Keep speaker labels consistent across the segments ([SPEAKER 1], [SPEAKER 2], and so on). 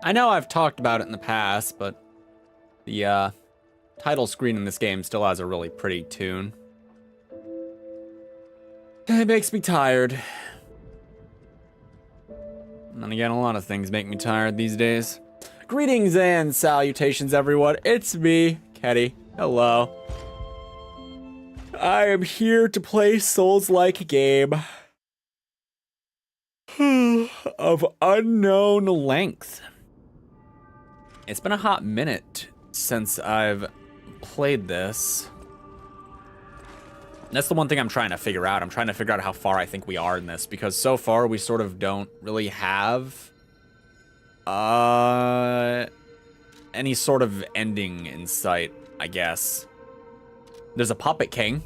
[SPEAKER 1] I know I've talked about it in the past, but the title screen in this game still has a really pretty tune. It makes me tired. And then again, a lot of things make me tired these days. Greetings and salutations, everyone. It's me, Ketty. Hello. I am here to play Souls-like game of unknown length. It's been a hot minute since I've played this. That's the one thing I'm trying to figure out. I'm trying to figure out how far I think we are in this, because so far we sort of don't really have any sort of ending in sight, I guess. There's a Puppet King.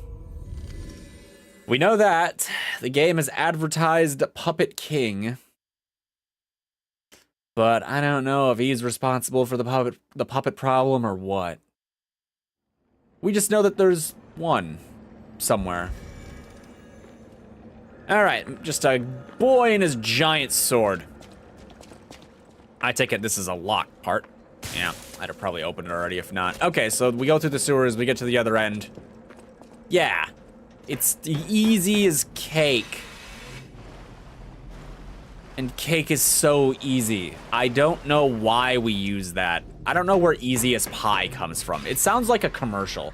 [SPEAKER 1] We know that. The game has advertised Puppet King. But I don't know if he's responsible for the puppet problem or what. We just know that there's one somewhere. Alright, just a boy and his giant sword. I take it this is a locked part. Yeah, I'd have probably opened it already if not. Okay, so we go through the sewers, we get to the other end. Yeah, it's easy as cake. And cake is so easy. I don't know why we use that. I don't know where easy as pie comes from. It sounds like a commercial.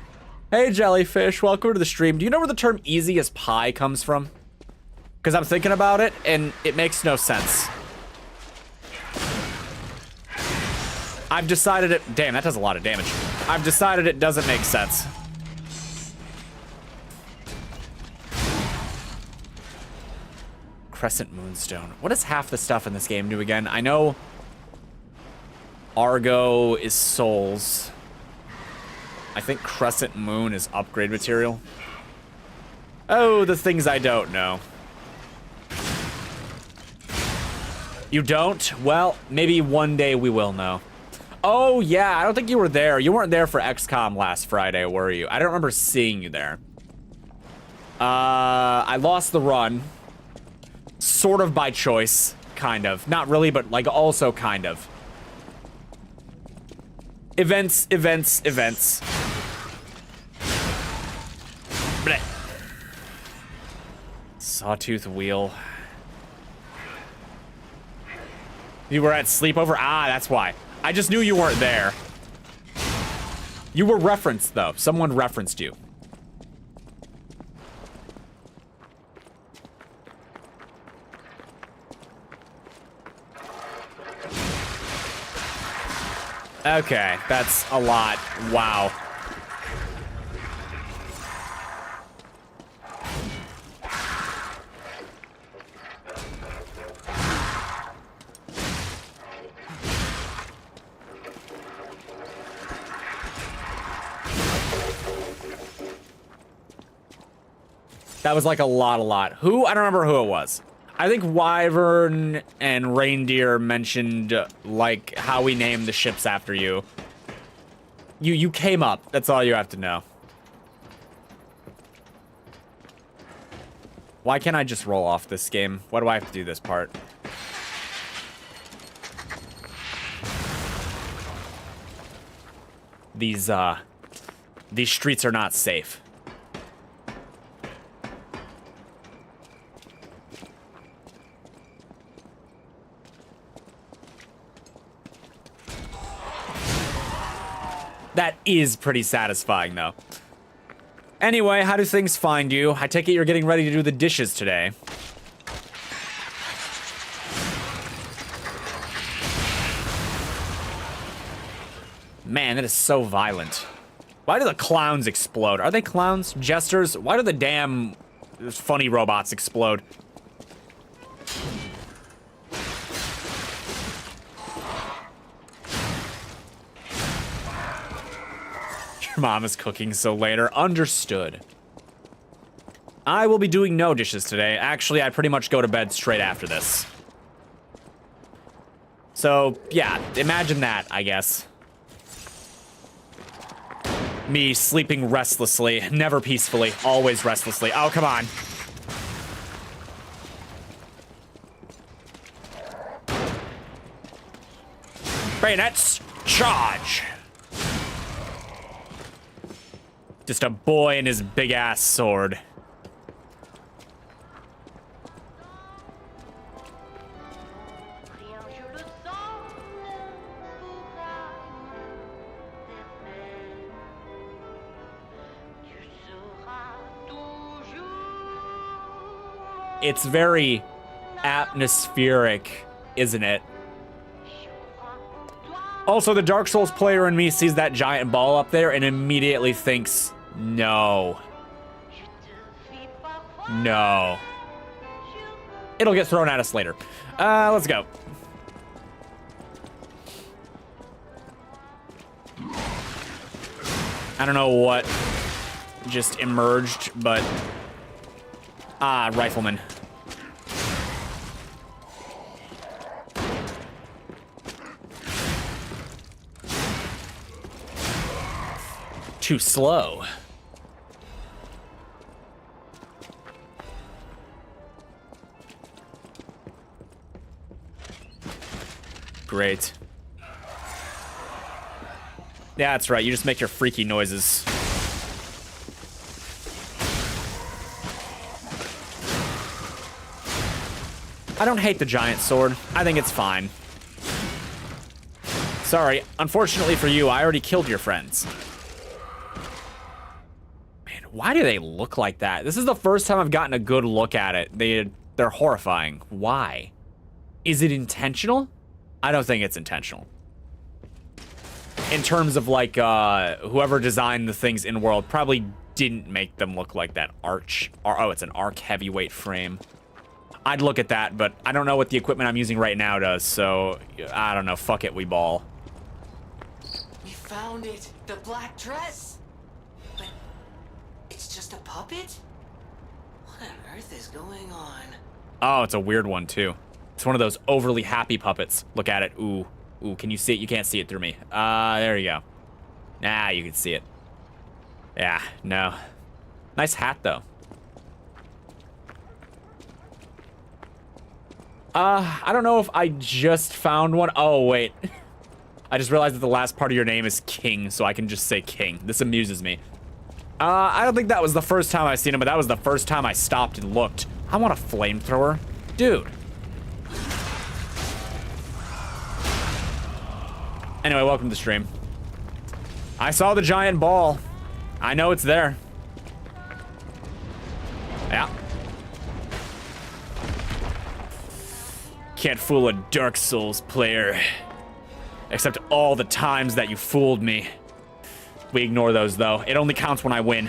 [SPEAKER 1] Hey, Jellyfish, welcome to the stream. Do you know where the term easy as pie comes from? Because I'm thinking about it, and it makes no sense. I've decided it... Damn, that does a lot of damage. I've decided it doesn't make sense. Crescent Moonstone. What does half the stuff in this game do again? I know Argo is souls. I think Crescent Moon is upgrade material. Oh, the things I don't know. You don't? Well, maybe one day we will know. Oh, yeah, I don't think you were there. You weren't there for XCOM last Friday, were you? I don't remember seeing you there. I lost the run. Sort of by choice, kind of. Not really, but like also kind of. Events. Blech. Sawtooth wheel. You were at sleepover? Ah, that's why. I just knew you weren't there. You were referenced, though. Someone referenced you. Okay, that's a lot. Wow. That was like a lot. Who? I don't remember who it was. I think Wyvern and Reindeer mentioned, like, how we named the ships after you. You came up. That's all you have to know. Why can't I just roll off this game? Why do I have to do this part? These streets are not safe. That is pretty satisfying, though. Anyway, how do things find you? I take it you're getting ready to do the dishes today. Man, that is so violent. Why do the clowns explode? Are they clowns? Jesters? Why do the damn funny robots explode? Mom is cooking, so later. Understood. I will be doing no dishes today. Actually, I pretty much go to bed straight after this. So, yeah, imagine that, I guess. Me sleeping restlessly, never peacefully, always restlessly. Oh, come on. Bayonets, charge! Just a boy and his big-ass sword. It's very atmospheric, isn't it? Also, the Dark Souls player in me sees that giant ball up there and immediately thinks, no. No. It'll get thrown at us later. Let's go. I don't know what just emerged, but... Ah, rifleman. Too slow. Great. Yeah, that's right. You just make your freaky noises. I don't hate the giant sword. I think it's fine. Sorry, unfortunately for you, I already killed your friends. Man, why do they look like that? This is the first time I've gotten a good look at it. They're horrifying. Why? Is it intentional? I don't think it's intentional. In terms of like, whoever designed the things in world probably didn't make them look like that arch. Oh, it's an arc heavyweight frame. I'd look at that, but I don't know what the equipment I'm using right now does, so I don't know. Fuck it, we ball.
[SPEAKER 2] We found it! The black dress! But it's just a puppet? What on earth is going on?
[SPEAKER 1] Oh, it's a weird one, too. It's one of those overly happy puppets. Look at it. Ooh. Ooh, can you see it? You can't see it through me. There you go. Nah, you can see it. Yeah, no. Nice hat, though. I don't know if I just found one. Oh, wait. I just realized that the last part of your name is King, so I can just say King. This amuses me. I don't think that was the first time I've seen him, but that was the first time I stopped and looked. I want a flamethrower. Dude. Anyway, welcome to the stream. I saw the giant ball. I know it's there. Yeah. Can't fool a Dark Souls player. Except all the times that you fooled me. We ignore those, though. It only counts when I win.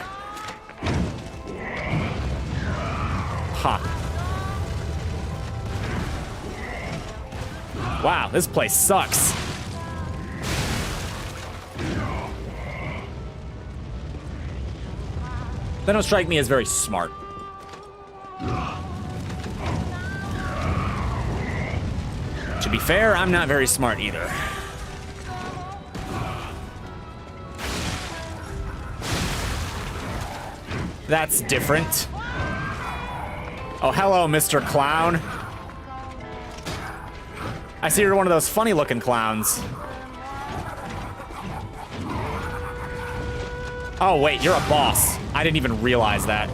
[SPEAKER 1] Huh. Wow, this place sucks. They don't strike me as very smart. To be fair, I'm not very smart either. That's different. Oh, hello, Mr. Clown. I see you're one of those funny-looking clowns. Oh, wait, you're a boss. I didn't even realize that.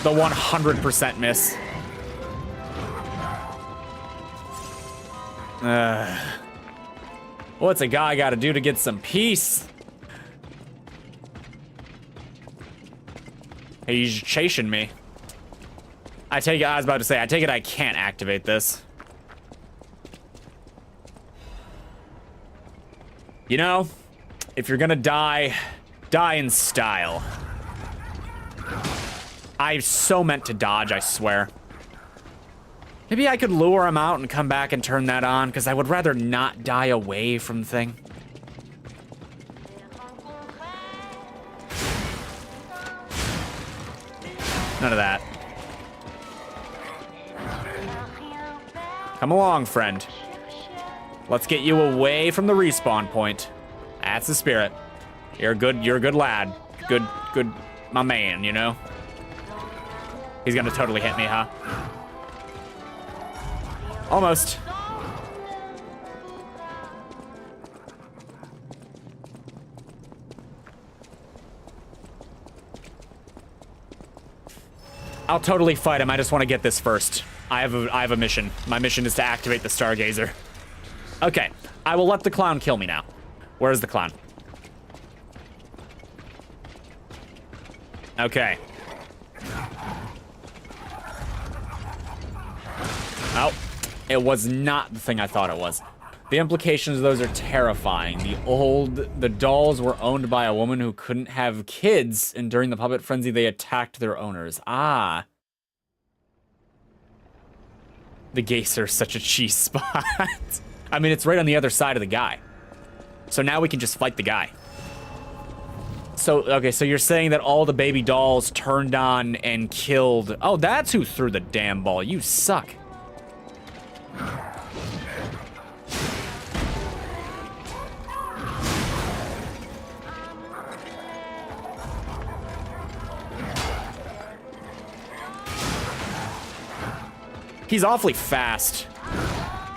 [SPEAKER 1] The 100% miss. What's a guy got to do to get some peace? He's chasing me. I take it, I was about to say, I take it I can't activate this. You know, if you're gonna die, die in style. I so meant to dodge, I swear. Maybe I could lure him out and come back and turn that on, because I would rather not die away from the thing. None of that. Come along, friend. Let's get you away from the respawn point. That's the spirit. You're a good lad. Good, my man, you know? He's gonna totally hit me, huh? Almost. I'll totally fight him. I just want to get this first. I have a mission. My mission is to activate the Stargazer. Okay. I will let the clown kill me now. Where's the clown? Okay. Oh. It was not the thing I thought it was. The implications of those are terrifying. The dolls were owned by a woman who couldn't have kids, and during the puppet frenzy, they attacked their owners. Ah. The Geyser is such a cheese spot. I mean, it's right on the other side of the guy. So now we can just fight the guy. So, okay, so you're saying that all the baby dolls turned on and killed... Oh, that's who threw the damn ball. You suck. He's awfully fast.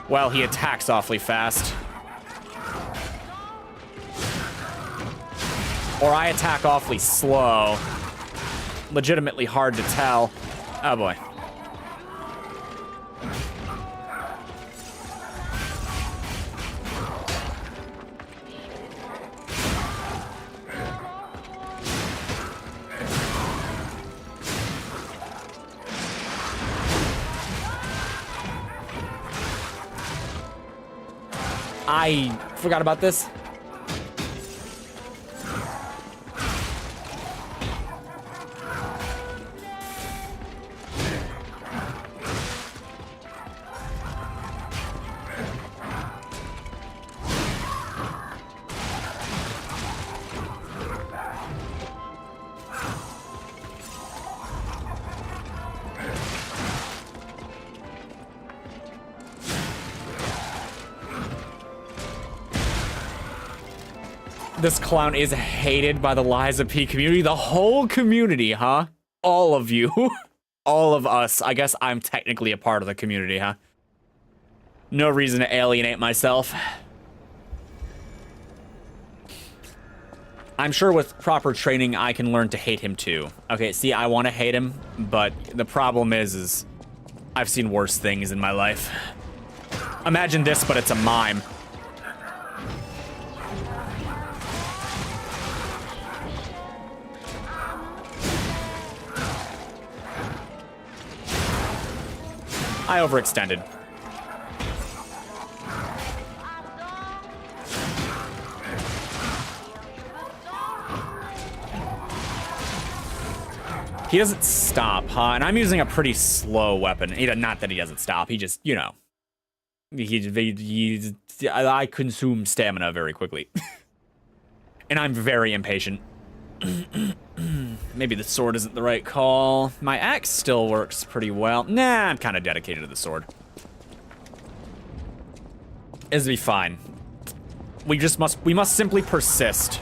[SPEAKER 1] Well, he attacks awfully fast. Or I attack awfully slow. Legitimately hard to tell. Oh boy. I forgot about this. This clown is hated by the Liza P community. The whole community, huh? All of you. All of us. I guess I'm technically a part of the community, huh? No reason to alienate myself. I'm sure with proper training, I can learn to hate him too. Okay, see, I want to hate him, but the problem is I've seen worse things in my life. Imagine this, but it's a mime. I overextended. He doesn't stop, huh? And I'm using a pretty slow weapon. Not that he doesn't stop. He just, you know. I consume stamina very quickly. And I'm very impatient. Maybe the sword isn't the right call. My axe still works pretty well. Nah, I'm kind of dedicated to the sword. It'll be fine. We must simply persist.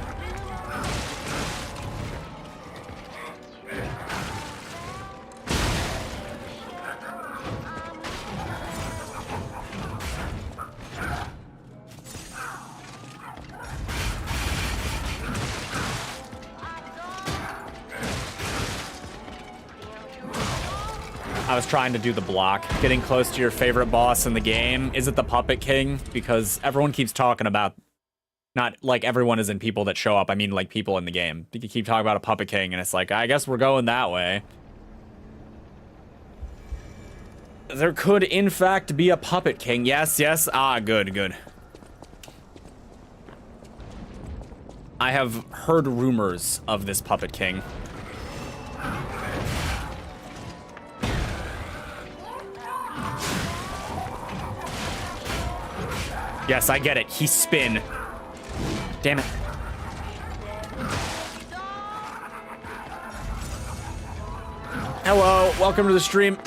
[SPEAKER 1] I was trying to do the block. Getting close to your favorite boss in the game. Is it the Puppet King? Because everyone keeps talking about... Not like everyone is in people that show up. I mean like people in the game. You keep talking about a Puppet King and it's like, I guess we're going that way. There could, in fact, be a Puppet King. Yes, yes. Ah, good, good. I have heard rumors of this Puppet King. Yes, I get it. He spin. Damn it. Hello, welcome to the stream.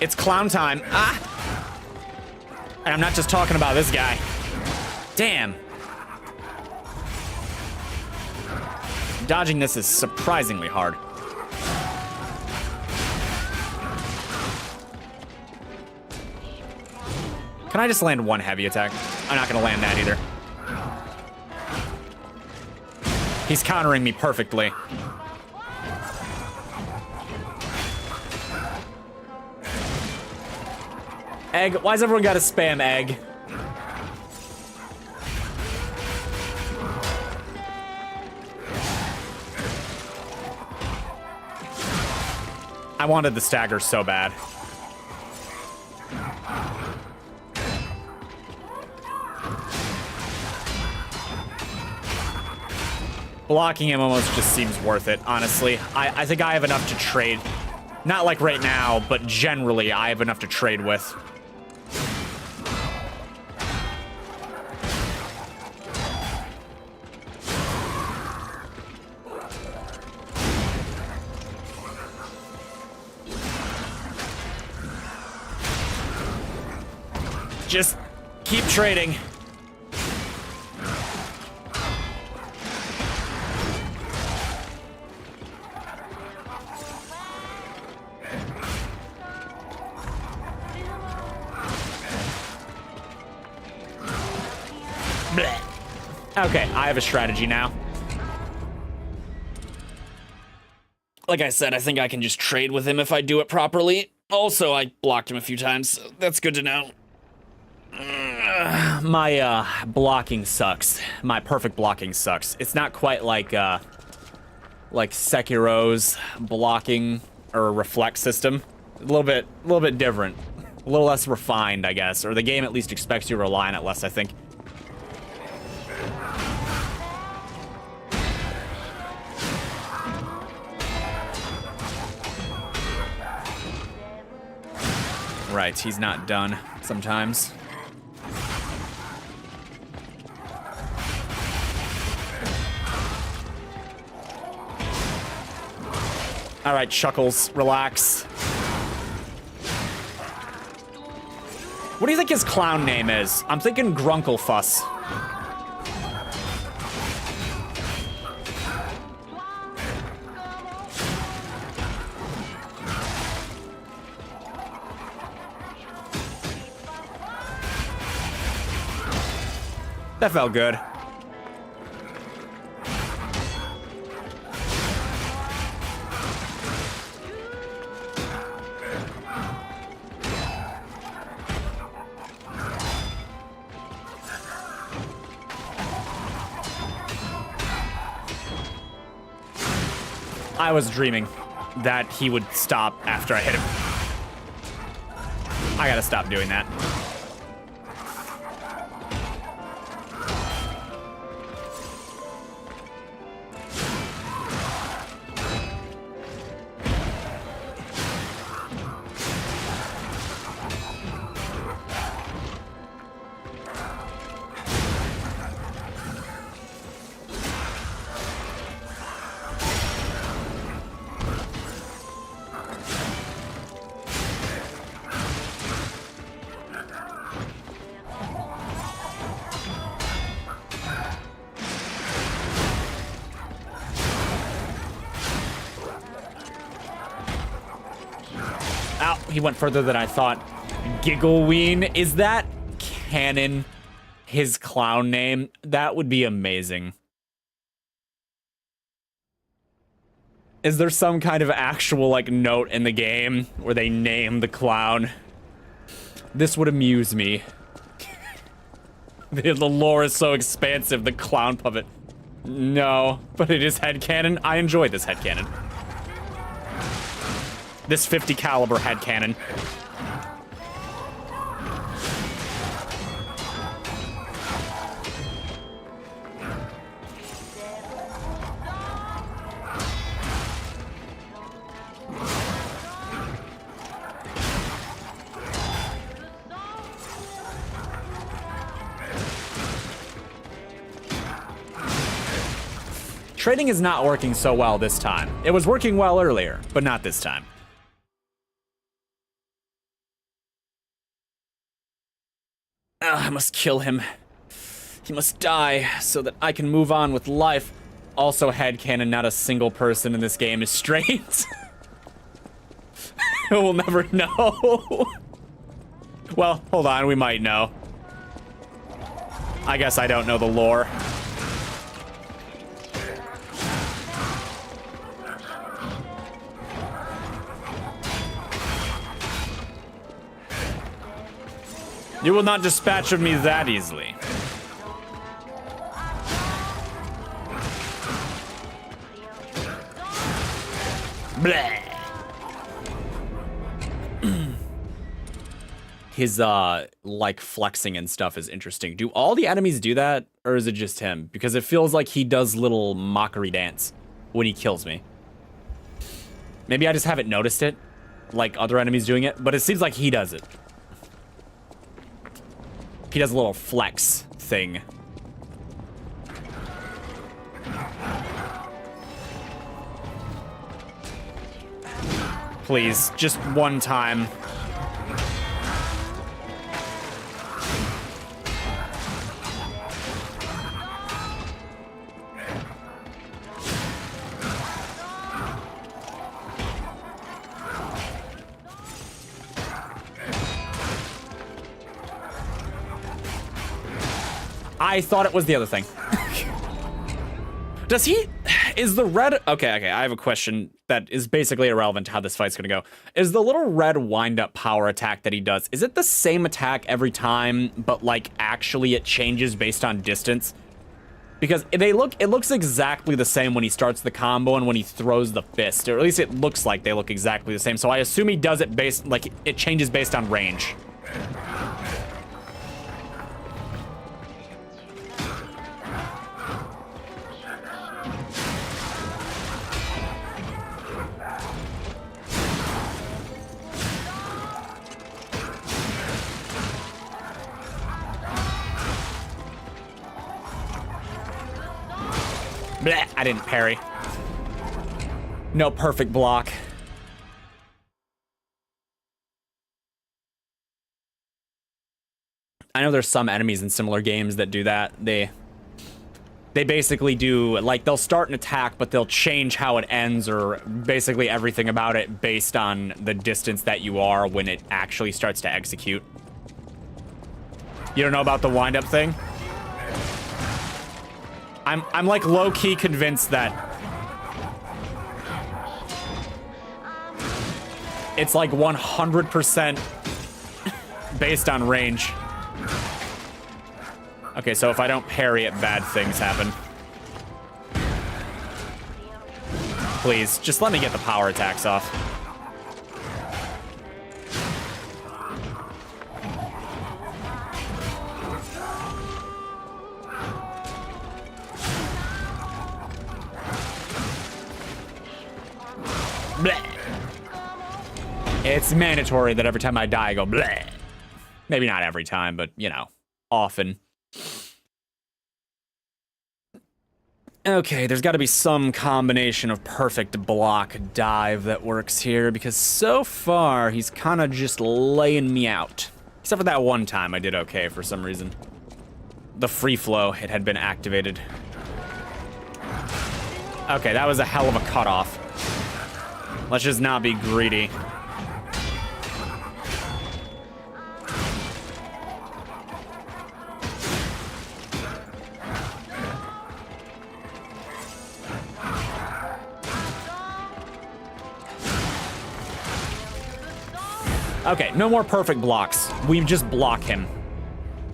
[SPEAKER 1] It's clown time. Ah! And I'm not just talking about this guy. Damn. Dodging this is surprisingly hard. Can I just land one heavy attack? I'm not gonna land that either. He's countering me perfectly. Egg, why's everyone gotta spam egg? I wanted the stagger so bad. Blocking him almost just seems worth it, honestly. I think I have enough to trade. Not like right now, but generally I have enough to trade with. Just keep trading. Blech. Okay, I have a strategy now. Like I said, I think I can just trade with him if I do it properly. Also, I blocked him a few times, so that's good to know. My blocking sucks. My perfect blocking sucks. It's not quite like Sekiro's blocking or reflect system. A little bit different. A little less refined, I guess. Or the game at least expects you to rely on it less, I think. Right, he's not done sometimes. All right, Chuckles, relax. What do you think his clown name is? I'm thinking Grunklefuss. That felt good. I was dreaming that he would stop after I hit him. I gotta stop doing that. Ow, he went further than I thought. Giggleween, is that canon? His clown name? That would be amazing. Is there some kind of actual, like, note in the game where they name the clown? This would amuse me. The lore is so expansive, the clown puppet. No, but it is headcanon. I enjoy this headcanon. This 50 caliber headcanon. Trading is not working so well this time. It was working well earlier, but not this time. I must kill him. He must die so that I can move on with life. Also, headcanon, not a single person in this game is straight. We'll never know. Well, hold on, we might know. I guess I don't know the lore. You will not dispatch of me that easily. Bleh. His, like, flexing and stuff is interesting. Do all the enemies do that, or is it just him? Because it feels like he does little mockery dance when he kills me. Maybe I just haven't noticed it, like other enemies doing it, but it seems like he does it. He does a little flex thing. Please, just one time. I thought it was the other thing. Does he... Is the red... Okay, I have a question that is basically irrelevant to how this fight's gonna go. Is the little red wind-up power attack that he does, is it the same attack every time, but, like, actually it changes based on distance? Because it looks exactly the same when he starts the combo and when he throws the fist. Or at least it looks like they look exactly the same. So I assume he does it based... Like, it changes based on range. Blech, I didn't parry. No perfect block. I know there's some enemies in similar games that do that. They basically do, like, they'll start an attack, but they'll change how it ends or basically everything about it based on the distance that you are when it actually starts to execute. You don't know about the wind-up thing? I'm like low-key convinced that it's like 100% based on range. Okay, so if I don't parry it, bad things happen. Please, just let me get the power attacks off. Bleh. It's mandatory that every time I die, I go bleh. Maybe not every time, but, you know, often. Okay, there's got to be some combination of perfect block dive that works here, because so far, he's kind of just laying me out. Except for that one time I did okay for some reason. The free flow, it had been activated. Okay, that was a hell of a cutoff. Let's just not be greedy. Okay, no more perfect blocks. We just block him.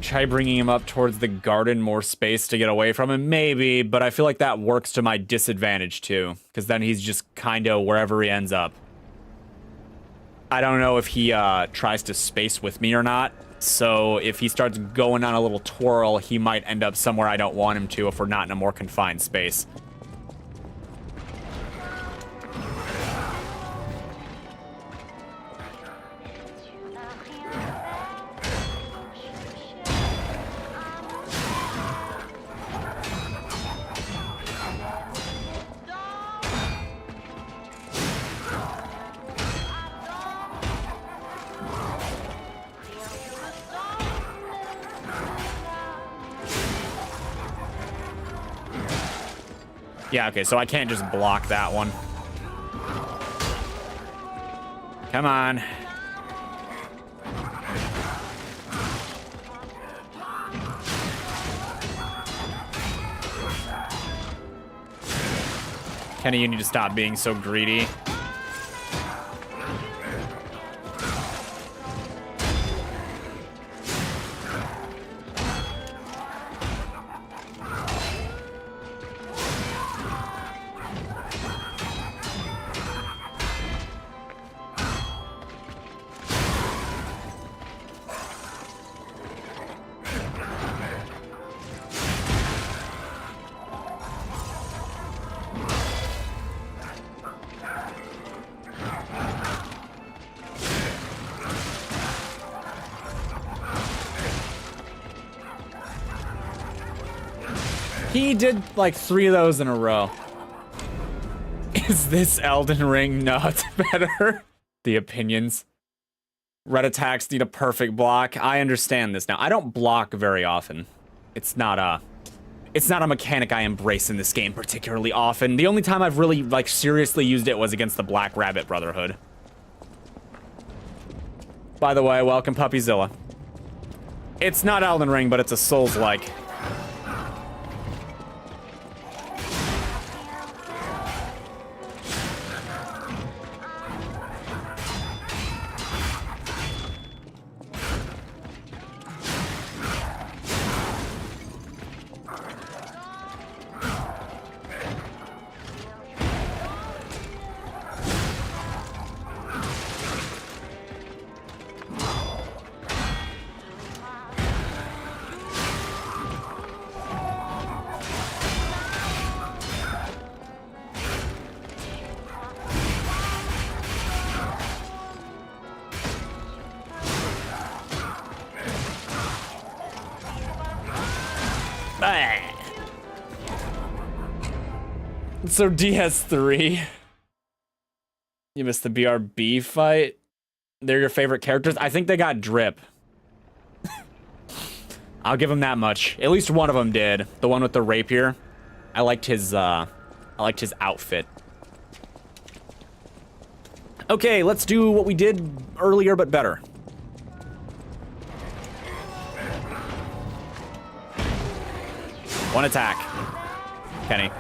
[SPEAKER 1] Try bringing him up towards the garden, more space to get away from him? Maybe, but I feel like that works to my disadvantage too, because then he's just kinda wherever he ends up. I don't know if he tries to space with me or not, so if he starts going on a little twirl, he might end up somewhere I don't want him to if we're not in a more confined space. Yeah, okay, so I can't just block that one. Come on. Kenny, you need to stop being so greedy. He did like 3 of those in a row. Is this Elden Ring? No, it's better. The opinions. Red attacks need a perfect block. I understand this now. I don't block very often. It's not a mechanic I embrace in this game particularly often. The only time I've really like seriously used it was against the Black Rabbit Brotherhood. By the way, welcome Puppyzilla. It's not Elden Ring, but it's a Souls-like. So DS3, you missed the BRB fight. They're your favorite characters. I think they got drip. I'll give them that much. At least one of them did. The one with the rapier. I liked his outfit. Okay, let's do what we did earlier, but better. One attack. Kenny.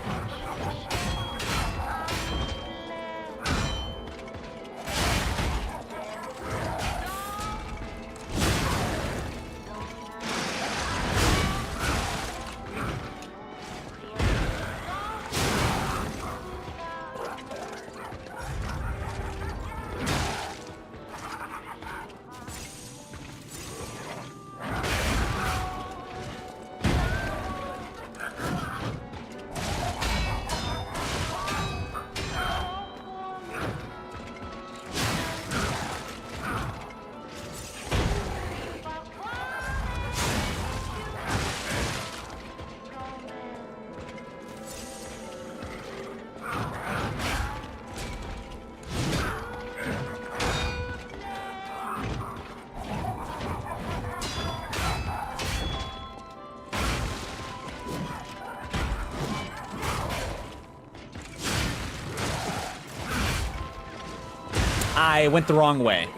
[SPEAKER 1] I went the wrong way.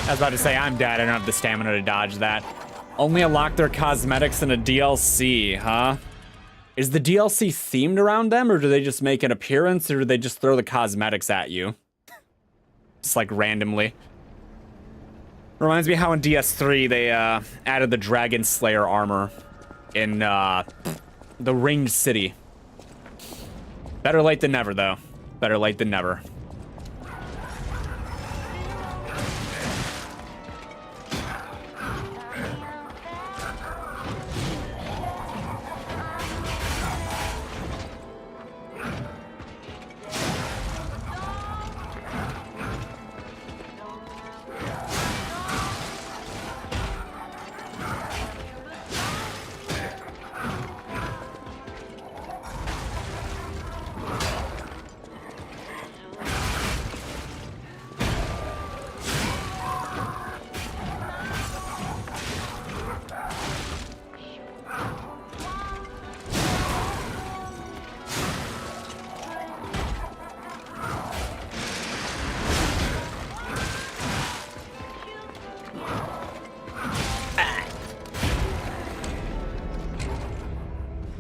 [SPEAKER 1] I was about to say, I'm dead. I don't have the stamina to dodge that. Only unlock their cosmetics in a DLC, huh? Is the DLC themed around them, or do they just make an appearance, or do they just throw the cosmetics at you? Just like randomly. Reminds me how in DS3 they added the Dragon Slayer armor in the Ringed City. Better late than never, though. Better late than never.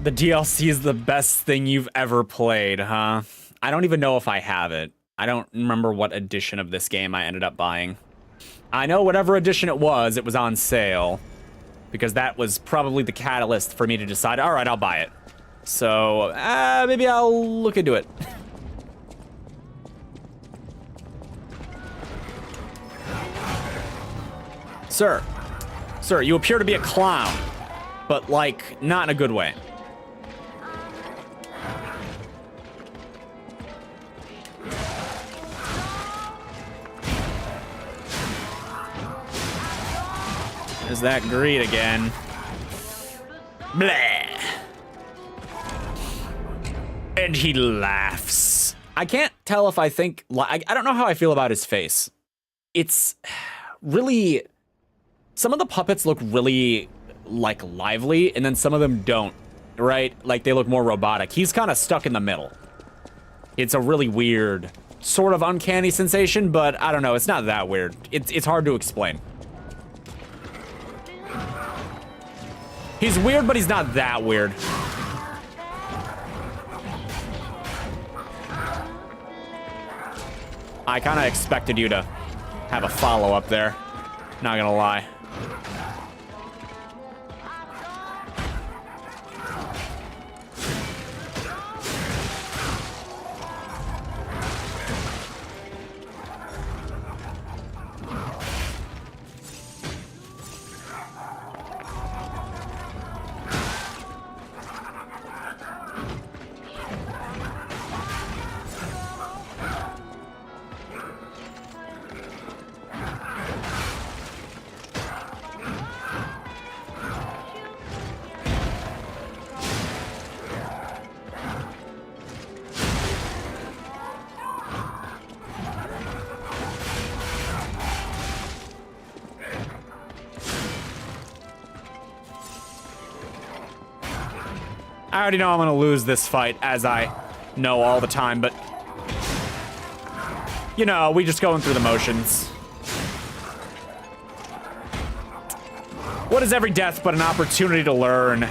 [SPEAKER 1] The DLC is the best thing you've ever played, huh? I don't even know if I have it. I don't remember what edition of this game I ended up buying. I know whatever edition it was on sale. Because that was probably the catalyst for me to decide, all right, I'll buy it. So, maybe I'll look into it. Sir, you appear to be a clown, but like, not in a good way. There's that greed again. Blah. And he laughs. I can't tell if I think, I don't know how I feel about his face. It's really, some of the puppets look really like lively and then some of them don't, right? Like they look more robotic. He's kind of stuck in the middle. It's a really weird, sort of uncanny sensation, but I don't know, it's not that weird. It's hard to explain. He's weird, but he's not that weird. I kind of expected you to have a follow-up there. Not gonna lie. I already know I'm gonna lose this fight, as I know all the time, but you know, we just going through the motions. What is every death but an opportunity to learn?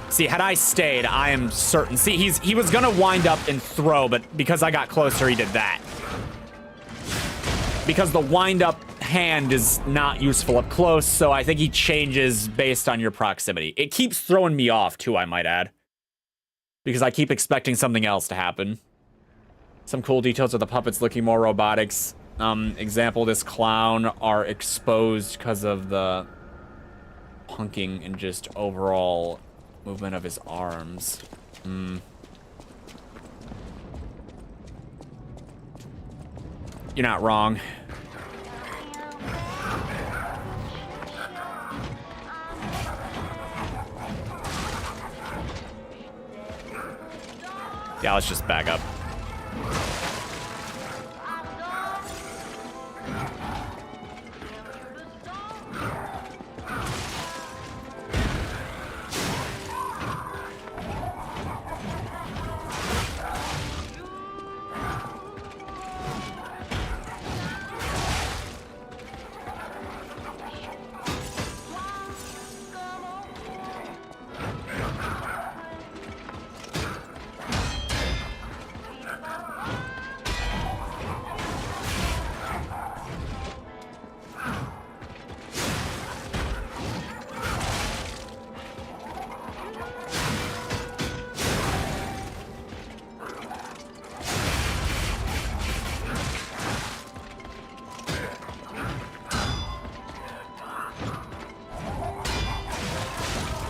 [SPEAKER 1] See, had I stayed, I am certain. See, he was gonna wind up and throw, but because I got closer, he did that. Because the wind up hand is not useful up close, so I think he changes based on your proximity. It keeps throwing me off too, I might add. Because I keep expecting something else to happen. Some cool details of the puppets looking more robotics. Example, this clown are exposed because of the punking and just overall movement of his arms. You're not wrong. Yeah, let's just back up.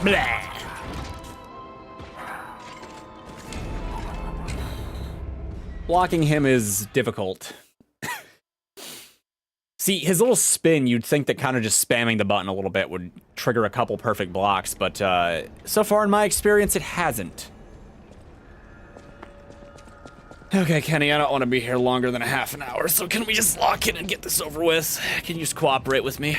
[SPEAKER 1] Blah. Blocking him is difficult. See, his little spin, you'd think that kind of just spamming the button a little bit would trigger a couple perfect blocks, but so far in my experience, it hasn't. Okay, Kenny, I don't want to be here longer than a half an hour, so can we just lock in and get this over with? Can you just cooperate with me?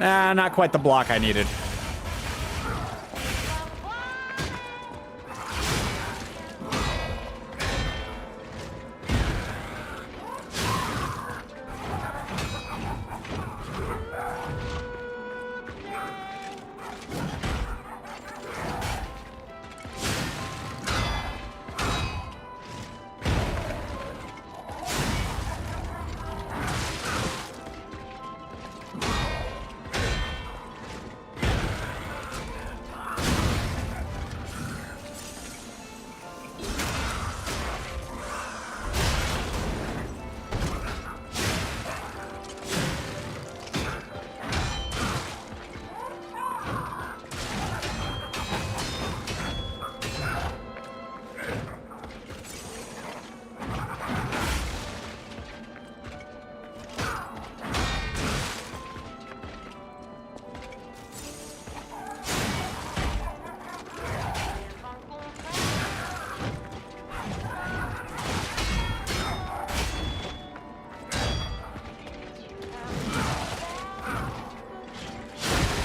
[SPEAKER 1] Not quite the block I needed.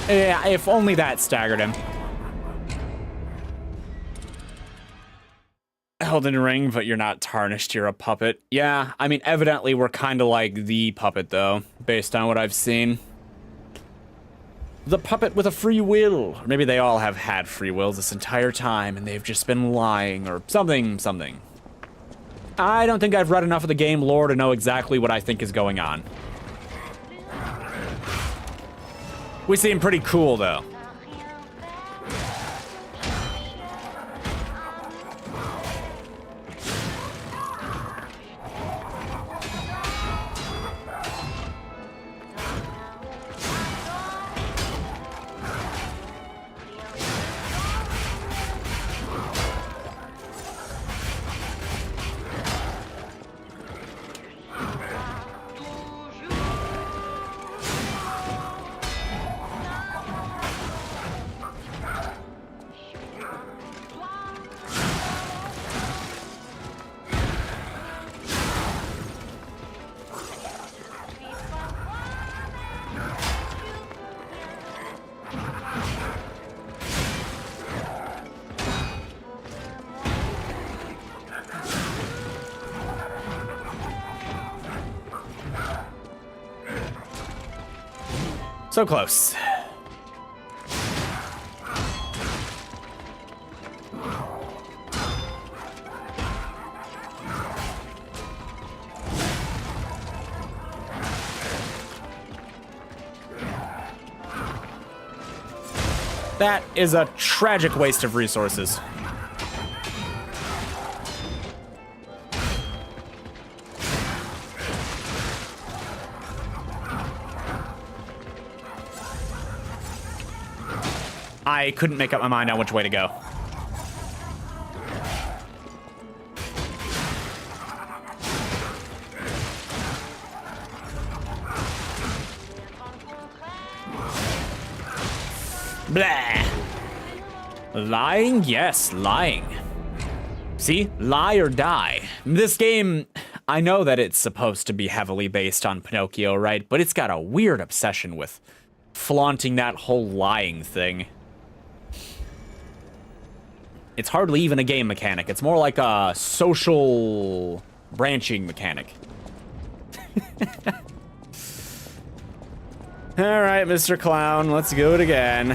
[SPEAKER 1] Yeah, if only that staggered him. Elden Ring, but you're not tarnished, you're a puppet. Yeah, I mean, evidently we're kind of like the puppet, though, based on what I've seen. The puppet with a free will. Or maybe they all have had free wills this entire time, and they've just been lying, or something. I don't think I've read enough of the game lore to know exactly what I think is going on. We seem pretty cool, though. So close. That is a tragic waste of resources. I couldn't make up my mind on which way to go. Blah. Lying? Yes, lying. See? Lie or die. This game, I know that it's supposed to be heavily based on Pinocchio, right? But it's got a weird obsession with flaunting that whole lying thing. It's hardly even a game mechanic. It's more like a social branching mechanic. All right, Mr. Clown, let's do it again.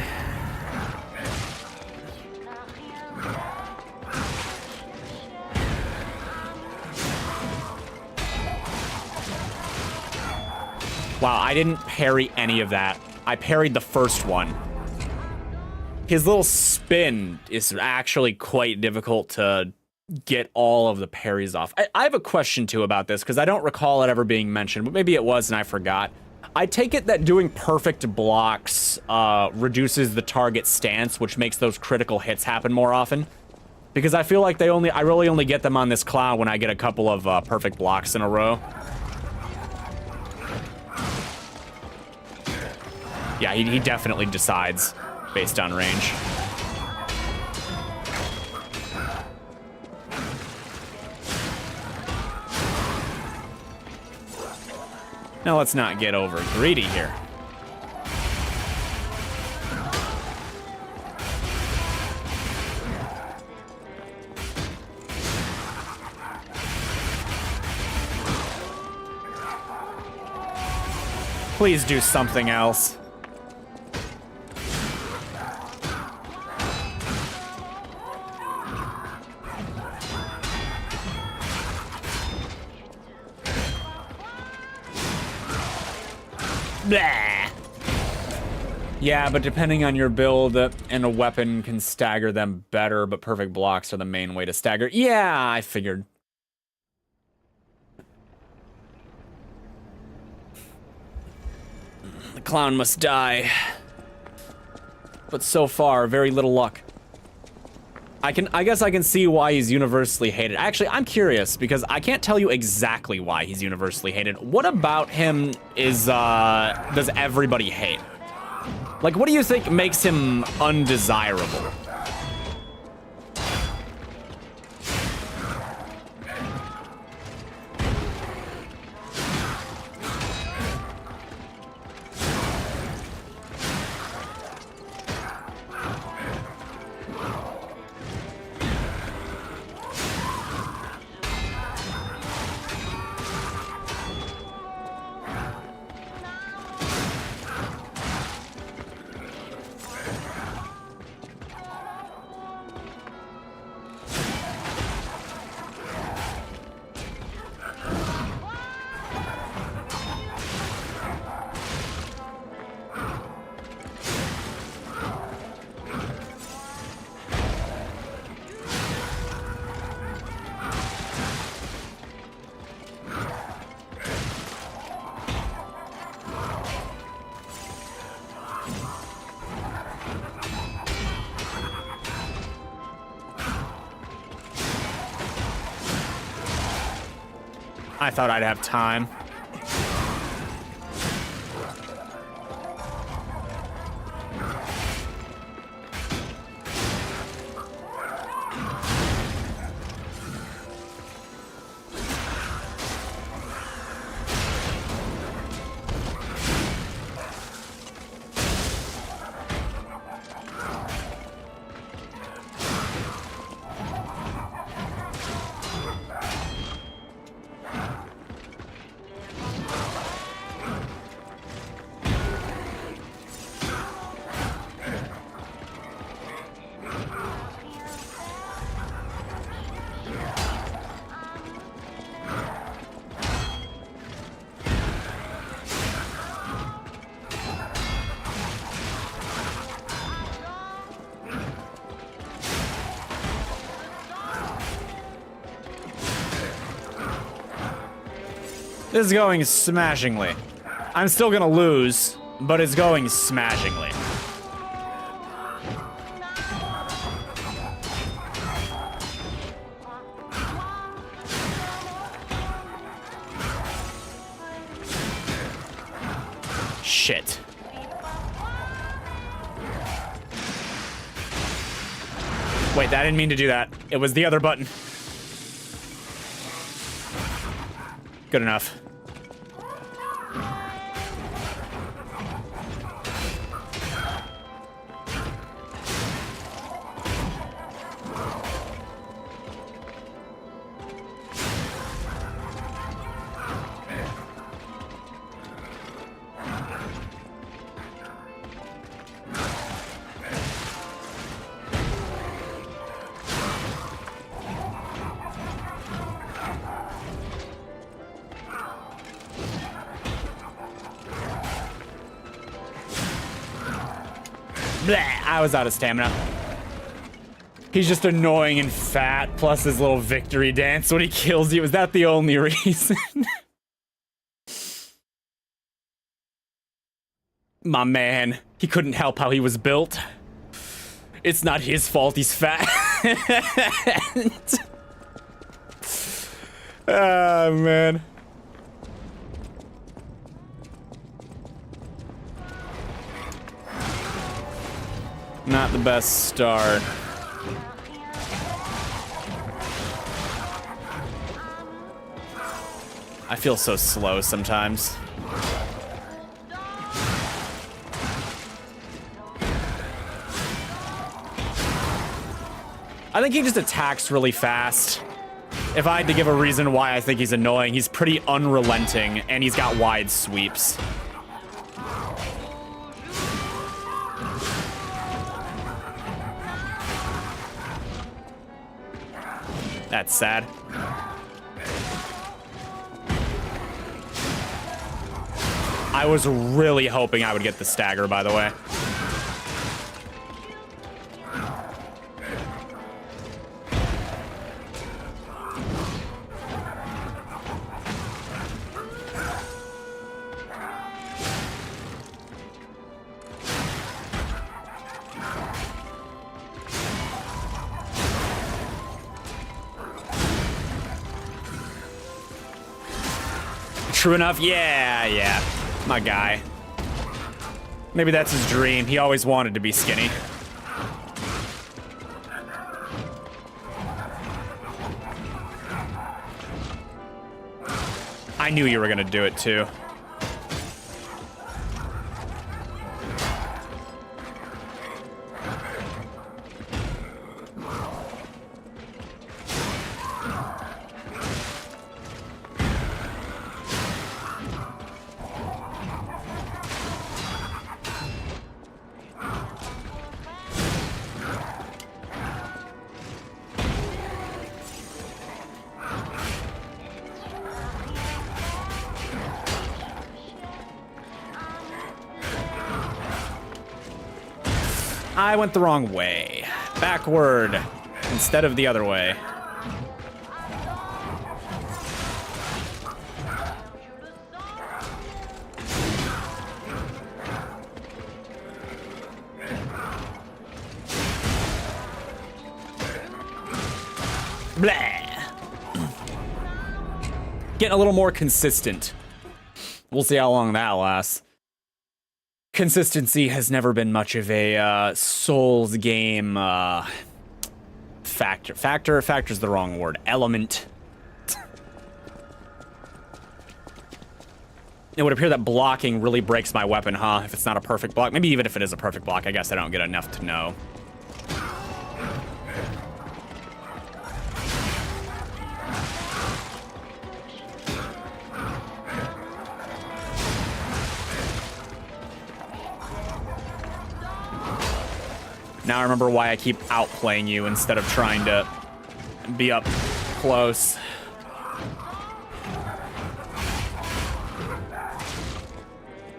[SPEAKER 1] Wow, I didn't parry any of that. I parried the first one. His little spin is actually quite difficult to get all of the parries off. I have a question, too, about this, because I don't recall it ever being mentioned, but maybe it was and I forgot. I take it that doing perfect blocks reduces the target stance, which makes those critical hits happen more often. Because I feel like I really only get them on this clown when I get a couple of perfect blocks in a row. Yeah, he definitely decides based on range. Now let's not get over greedy here. Please do something else. Blah. Yeah, but depending on your build, and a weapon can stagger them better, but perfect blocks are the main way to stagger. Yeah, I figured. The clown must die. But so far, very little luck. I guess I can see why he's universally hated. Actually, I'm curious, because I can't tell you exactly why he's universally hated. What about him is, does everybody hate? Like, what do you think makes him undesirable? I thought I'd have time. This is going smashingly. I'm still gonna lose, but it's going smashingly. Shit. Wait, I didn't mean to do that. It was the other button. Good enough. Bleh, I was out of stamina. He's just annoying and fat, plus his little victory dance when he kills you. Is that the only reason? My man, he couldn't help how he was built. It's not his fault he's fat. Oh, man. Not the best start. I feel so slow sometimes. I think he just attacks really fast. If I had to give a reason why I think he's annoying, he's pretty unrelenting and he's got wide sweeps. That's sad. I was really hoping I would get the stagger, by the way. True enough? Yeah. My guy. Maybe that's his dream. He always wanted to be skinny. I knew you were gonna do it too. I went the wrong way. Backward instead of the other way. Blah. Getting a little more consistent. We'll see how long that lasts. Consistency has never been much of a Souls game factor. Factor's the wrong word. Element. It would appear that blocking really breaks my weapon, huh? If it's not a perfect block. Maybe even if it is a perfect block, I guess I don't get enough to know. Now I remember why I keep outplaying you instead of trying to be up close.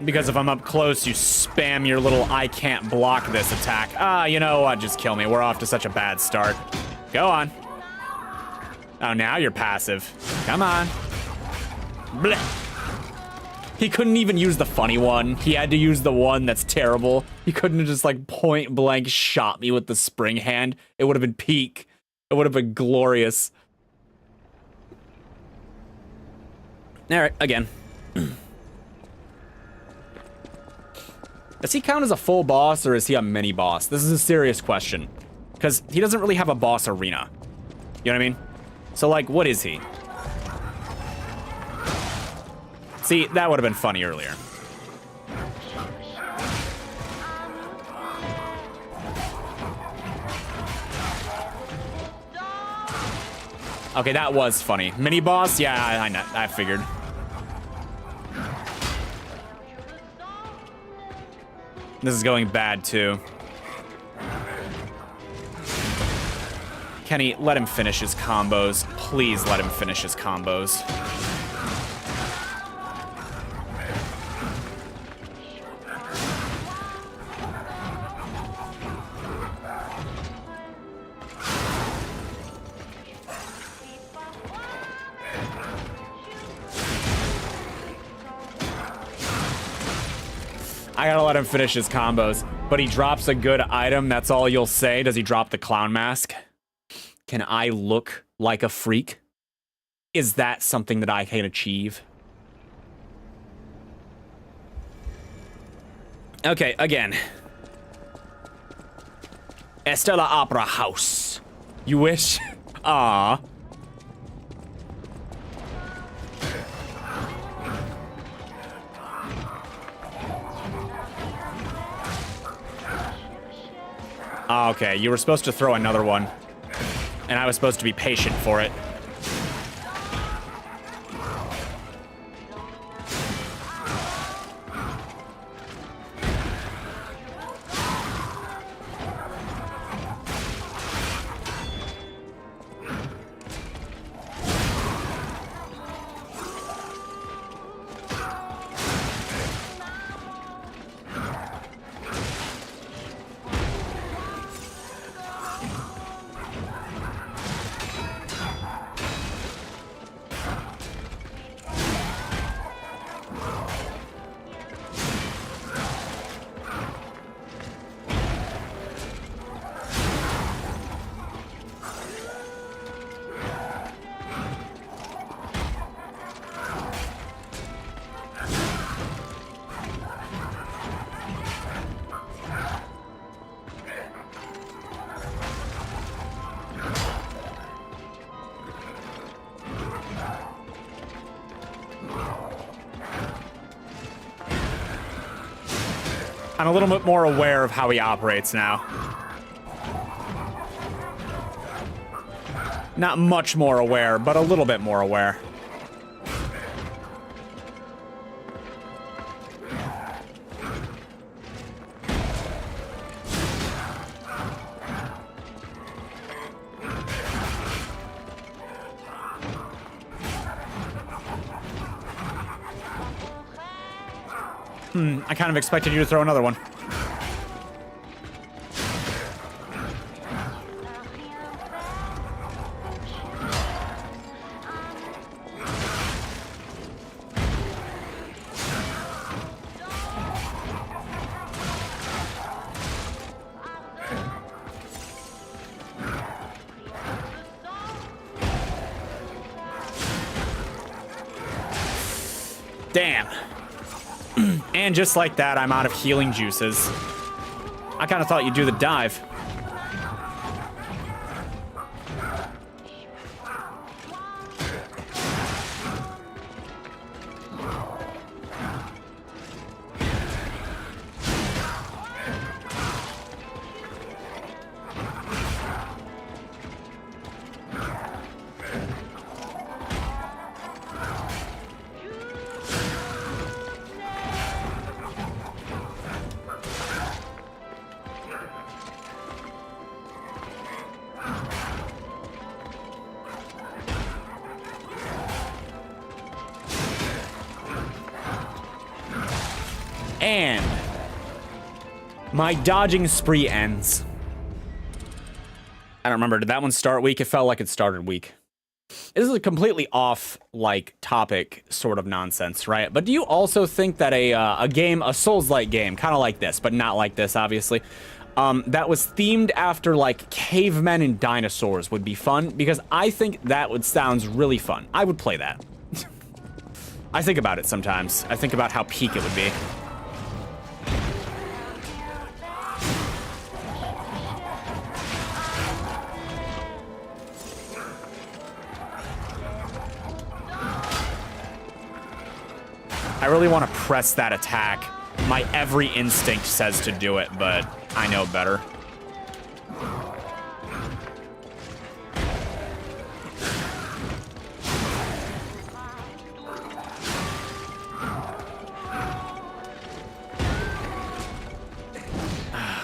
[SPEAKER 1] Because if I'm up close, you spam your little I can't block this attack. Ah, you know what? Just kill me. We're off to such a bad start. Go on. Oh, now you're passive. Come on. Blech. He couldn't even use the funny one. He had to use the one that's terrible. He couldn't have just like point blank shot me with the spring hand. It would have been peak. It would have been glorious. All right, again. Does he count as a full boss or is he a mini boss? This is a serious question. Because he doesn't really have a boss arena. You know what I mean? So like, what is he? See, that would have been funny earlier. Okay, that was funny. Mini boss? Yeah, I figured. This is going bad, too. Kenny, let him finish his combos. Please let him finish his combos. I gotta let him finish his combos. But he drops a good item, that's all you'll say. Does he drop the clown mask? Can I look like a freak? Is that something that I can achieve? Okay, again. Estella Opera House. You wish? Ah. Okay, you were supposed to throw another one. And I was supposed to be patient for it. I'm a little bit more aware of how he operates now. Not much more aware, but a little bit more aware. I kind of expected you to throw another one. Damn. And just like that, I'm out of healing juices. I kind of thought you'd do the dive. And my dodging spree ends. I don't remember. Did that one start weak? It felt like it started weak. This is a completely off, like, topic sort of nonsense, right? But do you also think that a Souls-like game, kind of like this, but not like this, obviously, that was themed after, like, cavemen and dinosaurs would be fun? Because I think that sounds really fun. I would play that. I think about it sometimes. I think about how peak it would be. I really want to press that attack. My every instinct says to do it, but I know better.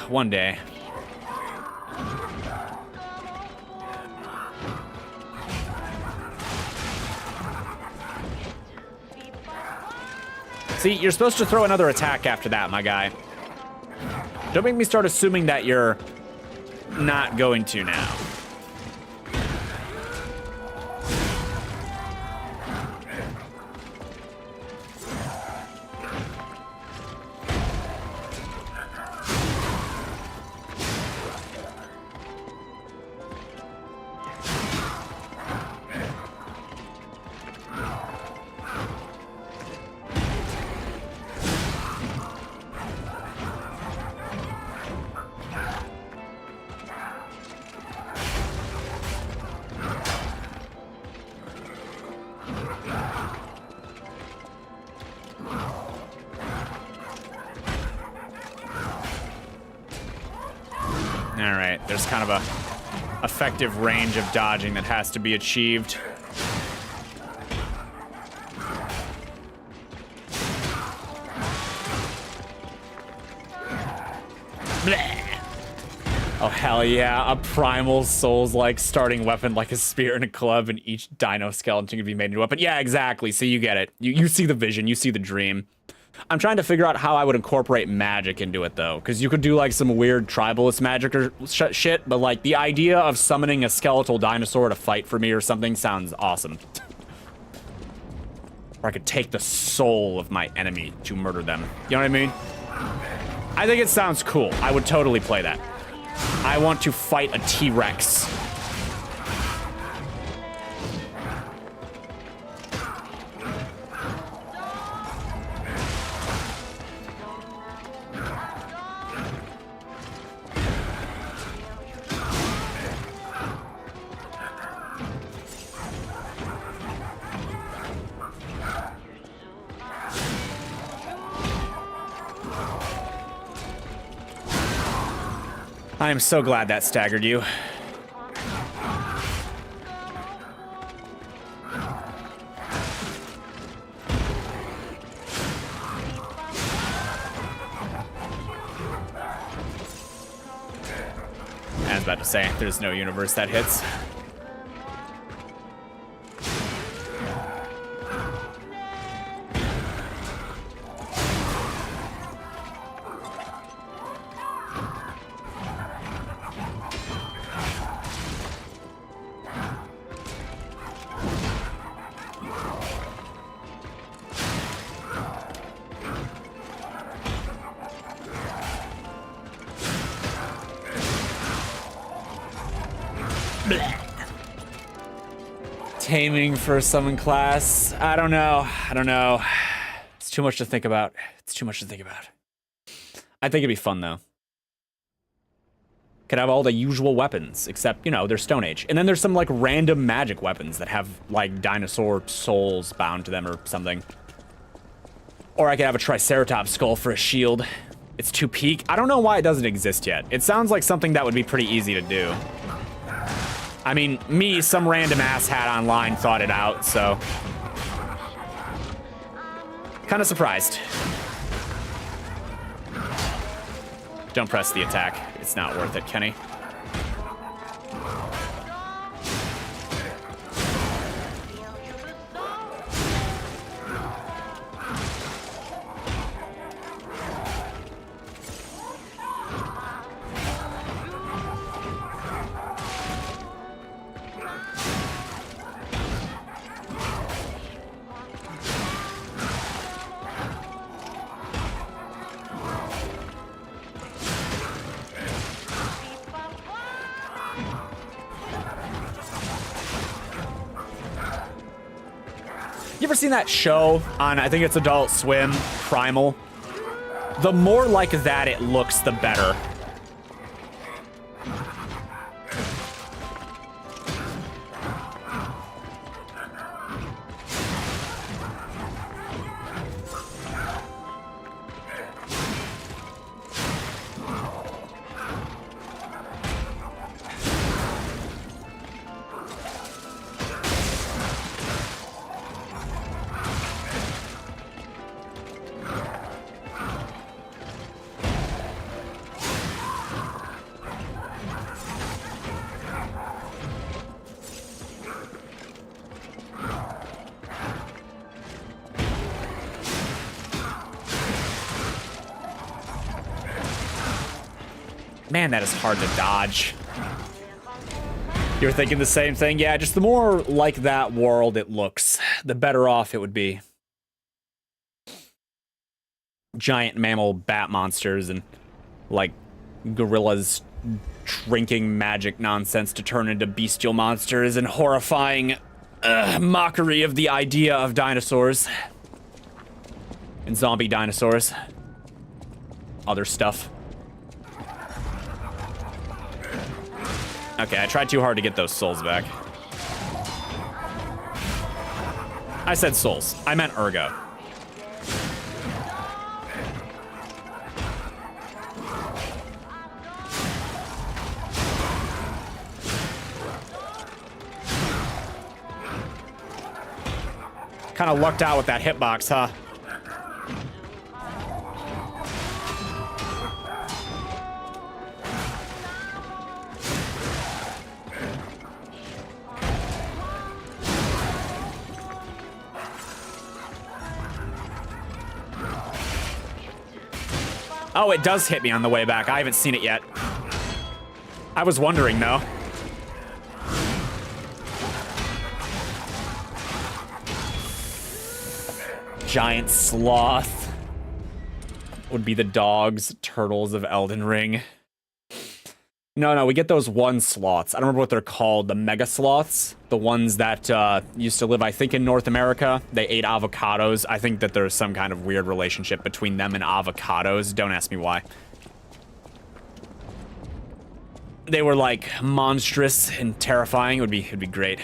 [SPEAKER 1] One day. See, you're supposed to throw another attack after that, my guy. Don't make me start assuming that you're not going to now. Alright, there's kind of a effective range of dodging that has to be achieved. Bleh. Oh, hell yeah, a primal Souls-like starting weapon like a spear and a club, and each dino skeleton can be made into a weapon. Yeah, exactly, so you get it. You see the vision, you see the dream. I'm trying to figure out how I would incorporate magic into it, though, because you could do, like, some weird tribalist magic or shit, but, like, the idea of summoning a skeletal dinosaur to fight for me or something sounds awesome. Or I could take the soul of my enemy to murder them. You know what I mean? I think it sounds cool. I would totally play that. I want to fight a T-Rex. I am so glad that staggered you. I was about to say, there's no universe that hits. Taming for summon class. I don't know. It's too much to think about. I think it'd be fun though. Could have all the usual weapons, except, you know, they're Stone Age. And then there's some like random magic weapons that have like dinosaur souls bound to them or something. Or I could have a Triceratops skull for a shield. It's too peak. I don't know why it doesn't exist yet. It sounds like something that would be pretty easy to do. I mean, some random asshat online thought it out, so. Kind of surprised. Don't press the attack. It's not worth it, Kenny. You ever seen that show on, I think it's Adult Swim, Primal? The more like that it looks, the better. Man, that is hard to dodge. You're thinking the same thing? Yeah, just the more like that world it looks, the better off it would be. Giant mammal bat monsters and, like, gorillas drinking magic nonsense to turn into bestial monsters and horrifying mockery of the idea of dinosaurs. And zombie dinosaurs. Other stuff. Okay, I tried too hard to get those souls back. I said souls. I meant ergo. Kind of lucked out with that hitbox, huh? Oh, it does hit me on the way back. I haven't seen it yet. I was wondering, though. Giant sloth. Would be the dogs, turtles of Elden Ring. No, we get those one sloths. I don't remember what they're called. The mega sloths. The ones that used to live, I think, in North America. They ate avocados. I think that there's some kind of weird relationship between them and avocados. Don't ask me why. They were, like, monstrous and terrifying. It'd be great.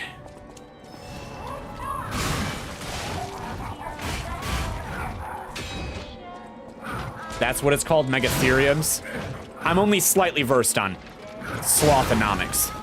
[SPEAKER 1] That's what it's called, Megatheriums. I'm only slightly versed on Slothonomics.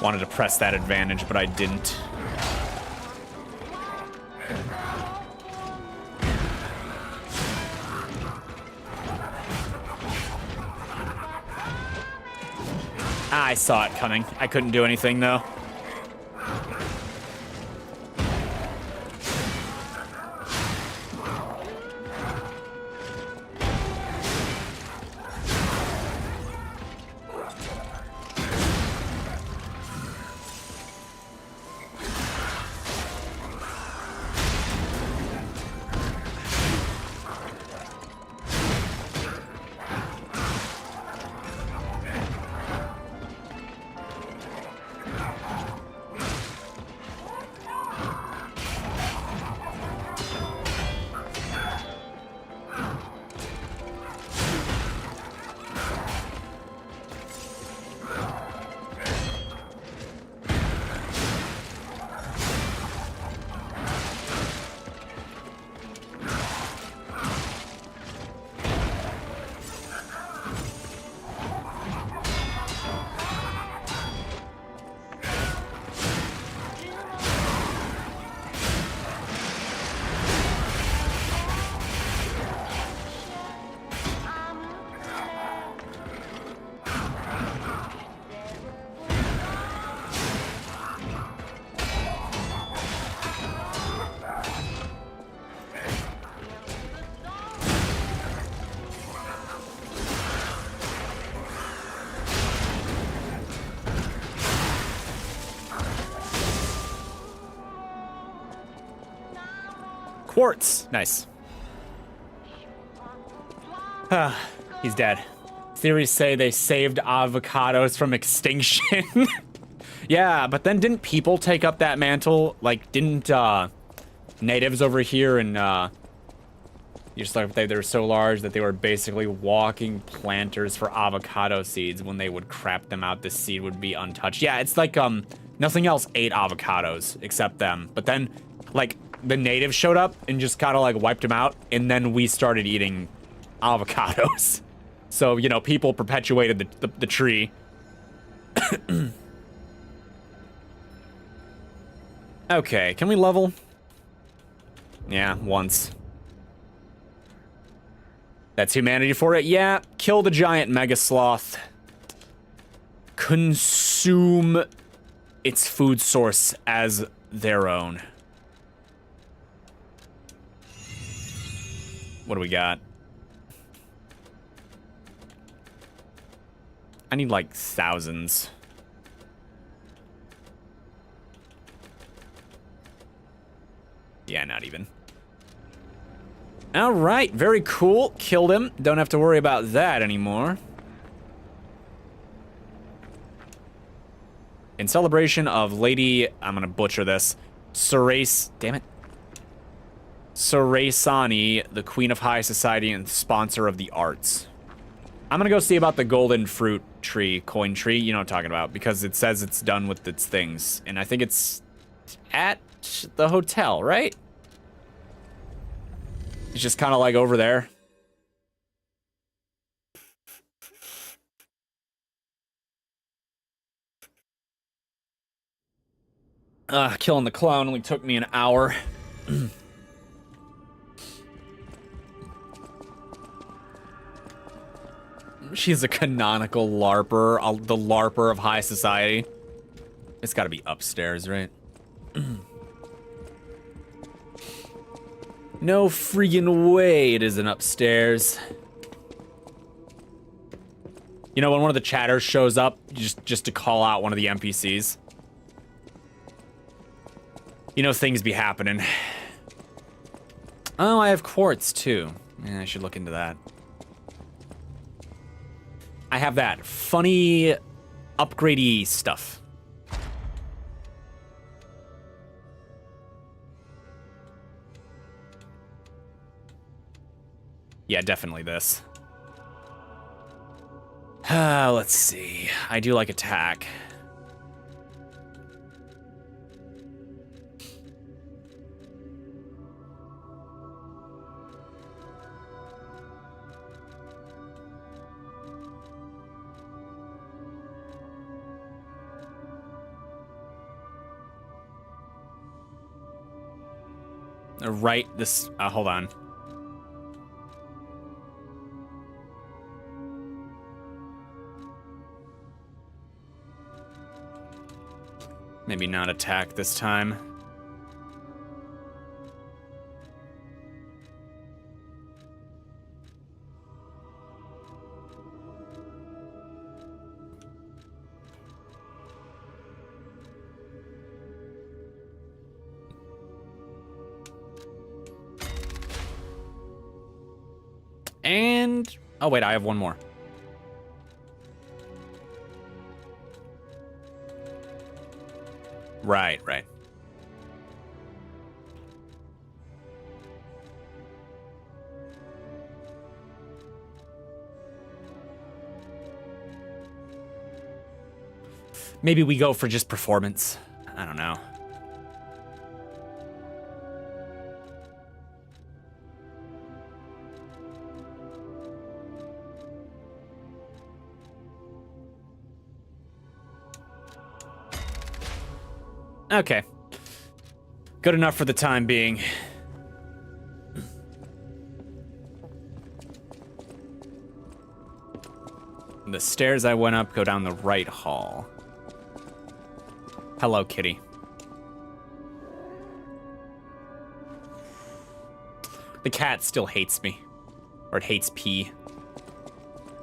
[SPEAKER 1] Wanted to press that advantage, but I didn't. I saw it coming. I couldn't do anything, though. Quartz. Nice. He's dead. Theories say they saved avocados from extinction. Yeah, but then didn't people take up that mantle? Like, didn't natives over here and just like they were so large that they were basically walking planters for avocado seeds. When they would crap them out, the seed would be untouched. Yeah, it's like nothing else ate avocados except them. But then, like, the natives showed up and just kind of like wiped them out, and then we started eating avocados. So, you know, people perpetuated the tree. Okay, can we level? Yeah, once. That's humanity for it. Yeah, kill the giant mega sloth. Consume its food source as their own. What do we got? I need like thousands. Yeah, not even. All right, very cool. Killed him. Don't have to worry about that anymore. In celebration of Lady, I'm gonna butcher this, Sarace, damn it. Sarasani, the Queen of High Society and sponsor of the arts. I'm gonna go see about the golden fruit tree, coin tree, you know what I'm talking about, because it says it's done with its things. And I think it's at the hotel, right? It's just kind of like over there. Killing the clown only took me an hour. She's a canonical LARPer, the LARPer of high society. It's gotta be upstairs, right? No friggin' way it isn't upstairs. You know, when one of the chatters shows up, just to call out one of the NPCs. You know things be happening. Oh, I have quartz too. Yeah, I should look into that. I have that funny upgradey stuff. Yeah, definitely this. Let's see. I do like attack. Right, this, hold on. Maybe not attack this time. And, oh wait, I have one more. Right, right. Maybe we go for just performance. I don't know. Okay. Good enough for the time being. The stairs I went up go down the right hall. Hello, kitty. The cat still hates me. Or it hates P.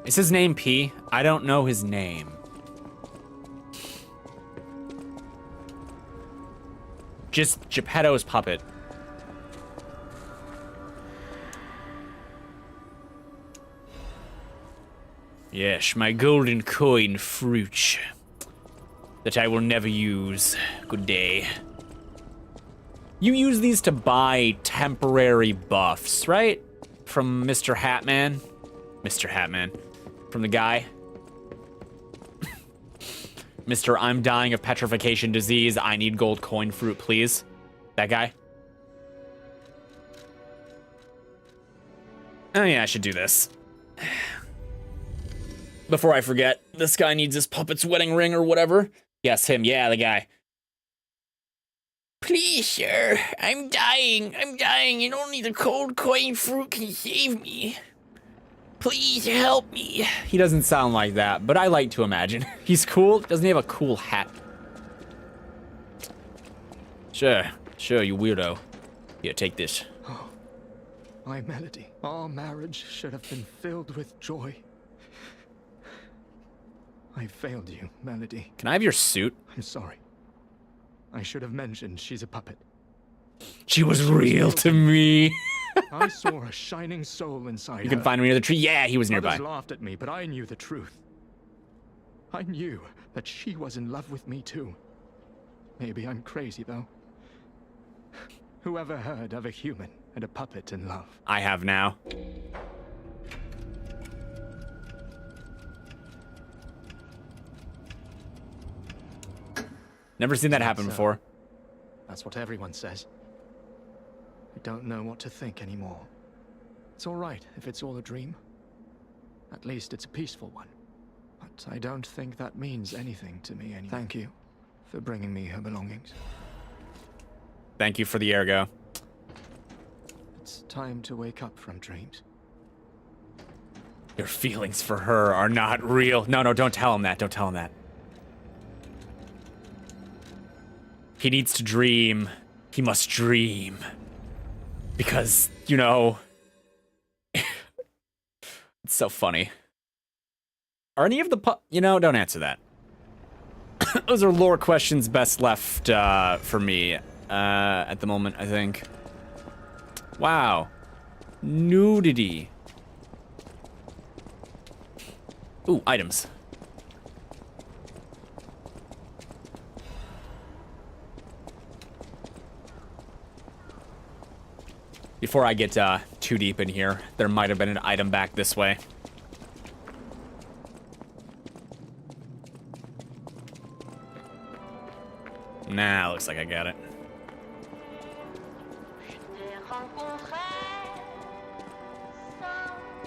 [SPEAKER 1] Is his name P? I don't know his name. Just Geppetto's puppet. Yes, my golden coin fruit that I will never use. Good day. You use these to buy temporary buffs, right? From Mr. Hatman? Mr. Hatman. From the guy. Mr. I'm dying of petrification disease. I need gold coin fruit, please. That guy. Oh yeah, I should do this. Before I forget, this guy needs his puppet's wedding ring or whatever. Yes, him. Yeah, the guy. Please, sir. I'm dying. I'm dying, and only the cold coin fruit can save me. Please help me. He doesn't sound like that, but I like to imagine. He's cool. Doesn't he have a cool hat? Sure, you weirdo. Here, take this.
[SPEAKER 3] Oh, my Melody. Our marriage should have been filled with joy. I failed you, Melody.
[SPEAKER 1] Can I have your suit?
[SPEAKER 3] I'm sorry. I should have mentioned she's a puppet.
[SPEAKER 1] She was real to me.
[SPEAKER 3] I saw a shining soul inside
[SPEAKER 1] You can find him near the tree. Yeah, he was nearby.
[SPEAKER 3] Others laughed at me, but I knew the truth. I knew that she was in love with me too. Maybe I'm crazy though. Whoever heard of a human and a puppet in love?
[SPEAKER 1] I have now. Never seen that happen before.
[SPEAKER 3] That's what everyone says. I don't know what to think anymore. It's all right if it's all a dream. At least it's a peaceful one. But I don't think that means anything to me anymore. Thank you for bringing me her belongings.
[SPEAKER 1] Thank you for the ergo.
[SPEAKER 3] It's time to wake up from dreams.
[SPEAKER 1] Your feelings for her are not real. No, don't tell him that. Don't tell him that. He needs to dream. He must dream. Because, you know... it's so funny. Are any of the you know, don't answer that. Those are lore questions best left for me at the moment, I think. Wow. Nudity. Ooh, items. Before I get too deep in here, there might have been an item back this way. Nah, looks like I got it.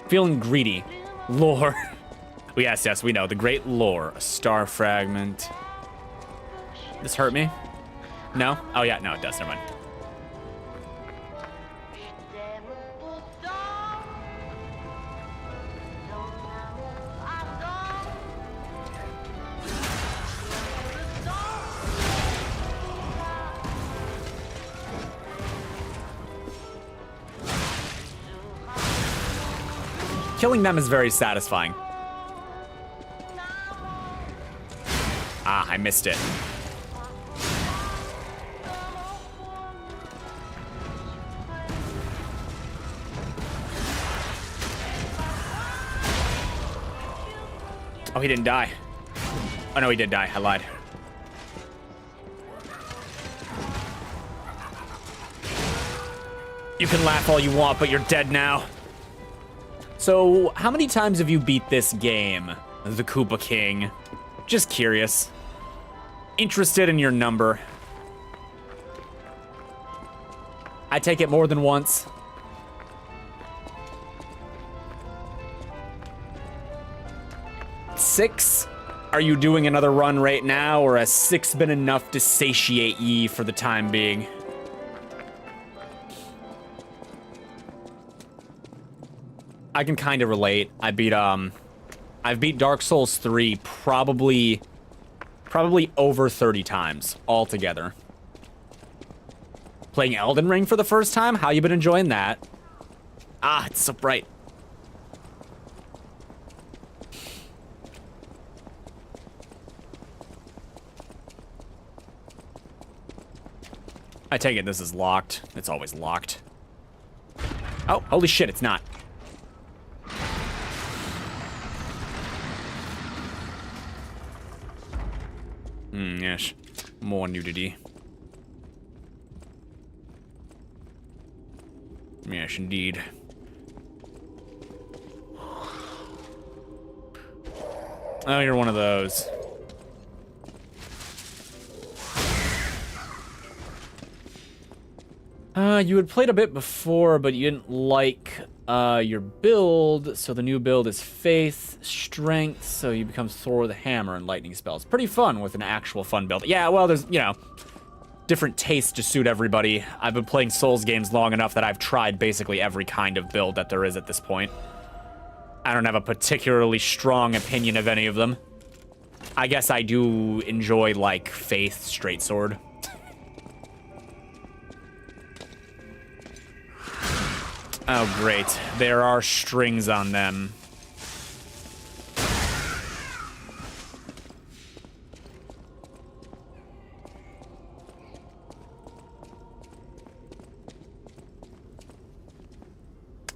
[SPEAKER 1] Feeling greedy. Lore. Yes, yes, we know. The great lore. A star fragment. This hurt me? No? Oh, yeah, no, it does. Never mind. Killing them is very satisfying. Ah, I missed it. Oh, he didn't die. Oh, no, he did die. I lied. You can laugh all you want, but you're dead now. So, how many times have you beat this game, the Koopa King? Just curious. Interested in your number. I take it more than once. Six? Are you doing another run right now, or has 6 been enough to satiate ye for the time being? I can kind of relate. I've beat Dark Souls 3 probably over 30 times altogether. Playing Elden Ring for the first time? How you been enjoying that? Ah, it's so bright. I take it this is locked. It's always locked. Oh, holy shit, it's not. Yes. More nudity. Yes, indeed. Oh, you're one of those. You had played a bit before, but you didn't like your build, so the new build is Faith, Strength, so you become Thor with a hammer and lightning spells. Pretty fun with an actual fun build. Yeah, well, there's, you know, different tastes to suit everybody. I've been playing Souls games long enough that I've tried basically every kind of build that there is at this point. I don't have a particularly strong opinion of any of them. I guess I do enjoy, like, Faith Straight Sword. Oh, great. There are strings on them.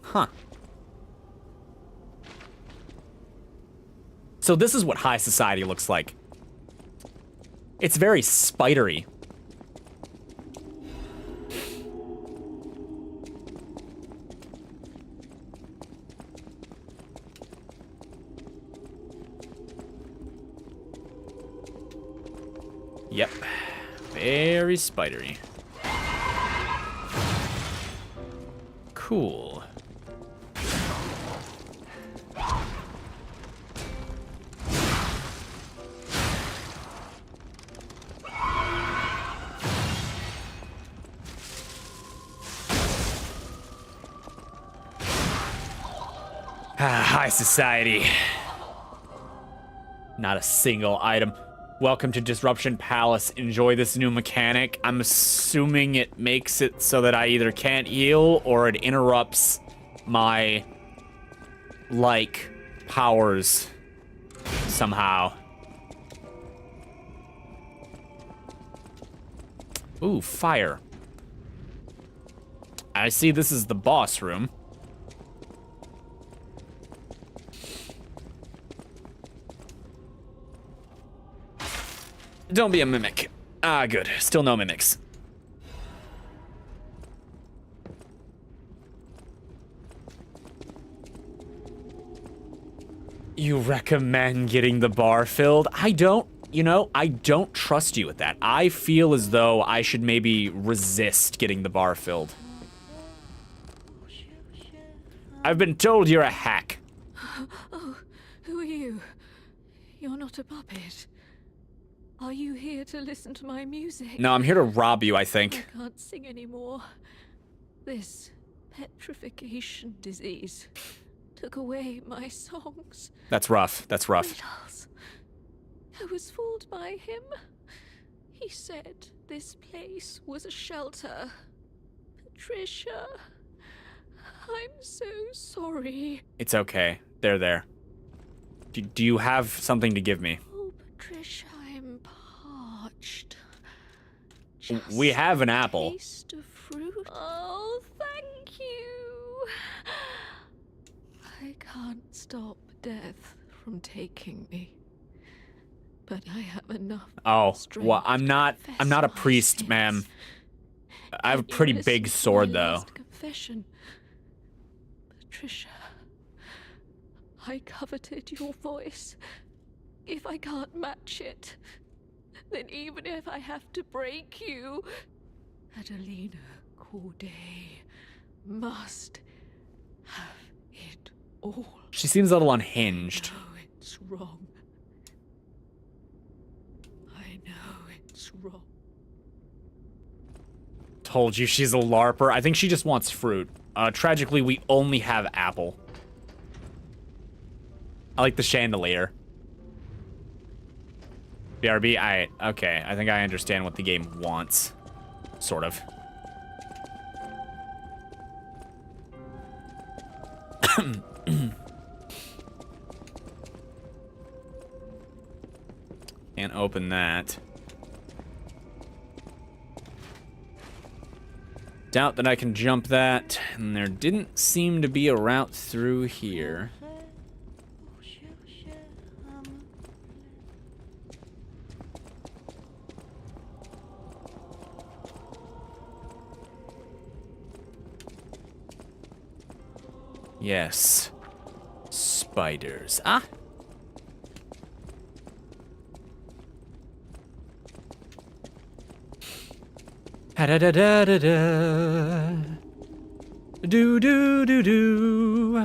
[SPEAKER 1] Huh. So this is what high society looks like. It's very spidery. Yep. Very spidery. Cool. High society. Not a single item. Welcome to Disruption Palace. Enjoy this new mechanic. I'm assuming it makes it so that I either can't heal or it interrupts my, like, powers somehow. Ooh, fire. I see this is the boss room. Don't be a mimic. Ah, good. Still no mimics. You recommend getting the bar filled? I don't, you know, I don't trust you with that. I feel as though I should maybe resist getting the bar filled. I've been told you're a hack.
[SPEAKER 4] Oh, who are you? You're not a puppet. Are you here to listen to my music?
[SPEAKER 1] No, I'm here to rob you, I think.
[SPEAKER 4] I can't sing anymore. This petrification disease took away my songs.
[SPEAKER 1] That's rough. That's rough.
[SPEAKER 4] Charles, I was fooled by him. He said this place was a shelter. Patricia, I'm so sorry.
[SPEAKER 1] It's okay. They're there. Do you have something to give me?
[SPEAKER 4] Oh, Patricia, I'm parched.
[SPEAKER 1] We have an apple.
[SPEAKER 4] Taste of fruit. Oh, thank you. I can't stop death from taking me, but I have enough.
[SPEAKER 1] Oh,
[SPEAKER 4] strength
[SPEAKER 1] well, I'm not
[SPEAKER 4] to
[SPEAKER 1] a
[SPEAKER 4] confess
[SPEAKER 1] priest,
[SPEAKER 4] my
[SPEAKER 1] ma'am.
[SPEAKER 4] sins.
[SPEAKER 1] I have a
[SPEAKER 4] Can you
[SPEAKER 1] pretty
[SPEAKER 4] listen
[SPEAKER 1] big
[SPEAKER 4] to
[SPEAKER 1] sword,
[SPEAKER 4] my
[SPEAKER 1] though.
[SPEAKER 4] last confession? Patricia, I coveted your voice. If I can't match it, then even if I have to break you, Adelina Corday must have it all.
[SPEAKER 1] She seems a little unhinged.
[SPEAKER 4] I know it's wrong. I know it's wrong.
[SPEAKER 1] Told you she's a LARPer. I think she just wants fruit. Tragically, we only have apple. I like the chandelier. BRB, okay. I think I understand what the game wants. Sort of. Can't open that. Doubt that I can jump that, and there didn't seem to be a route through here. Yes. Spiders. Ah! Ha-da-da-da-da-da. Do-do-do-do.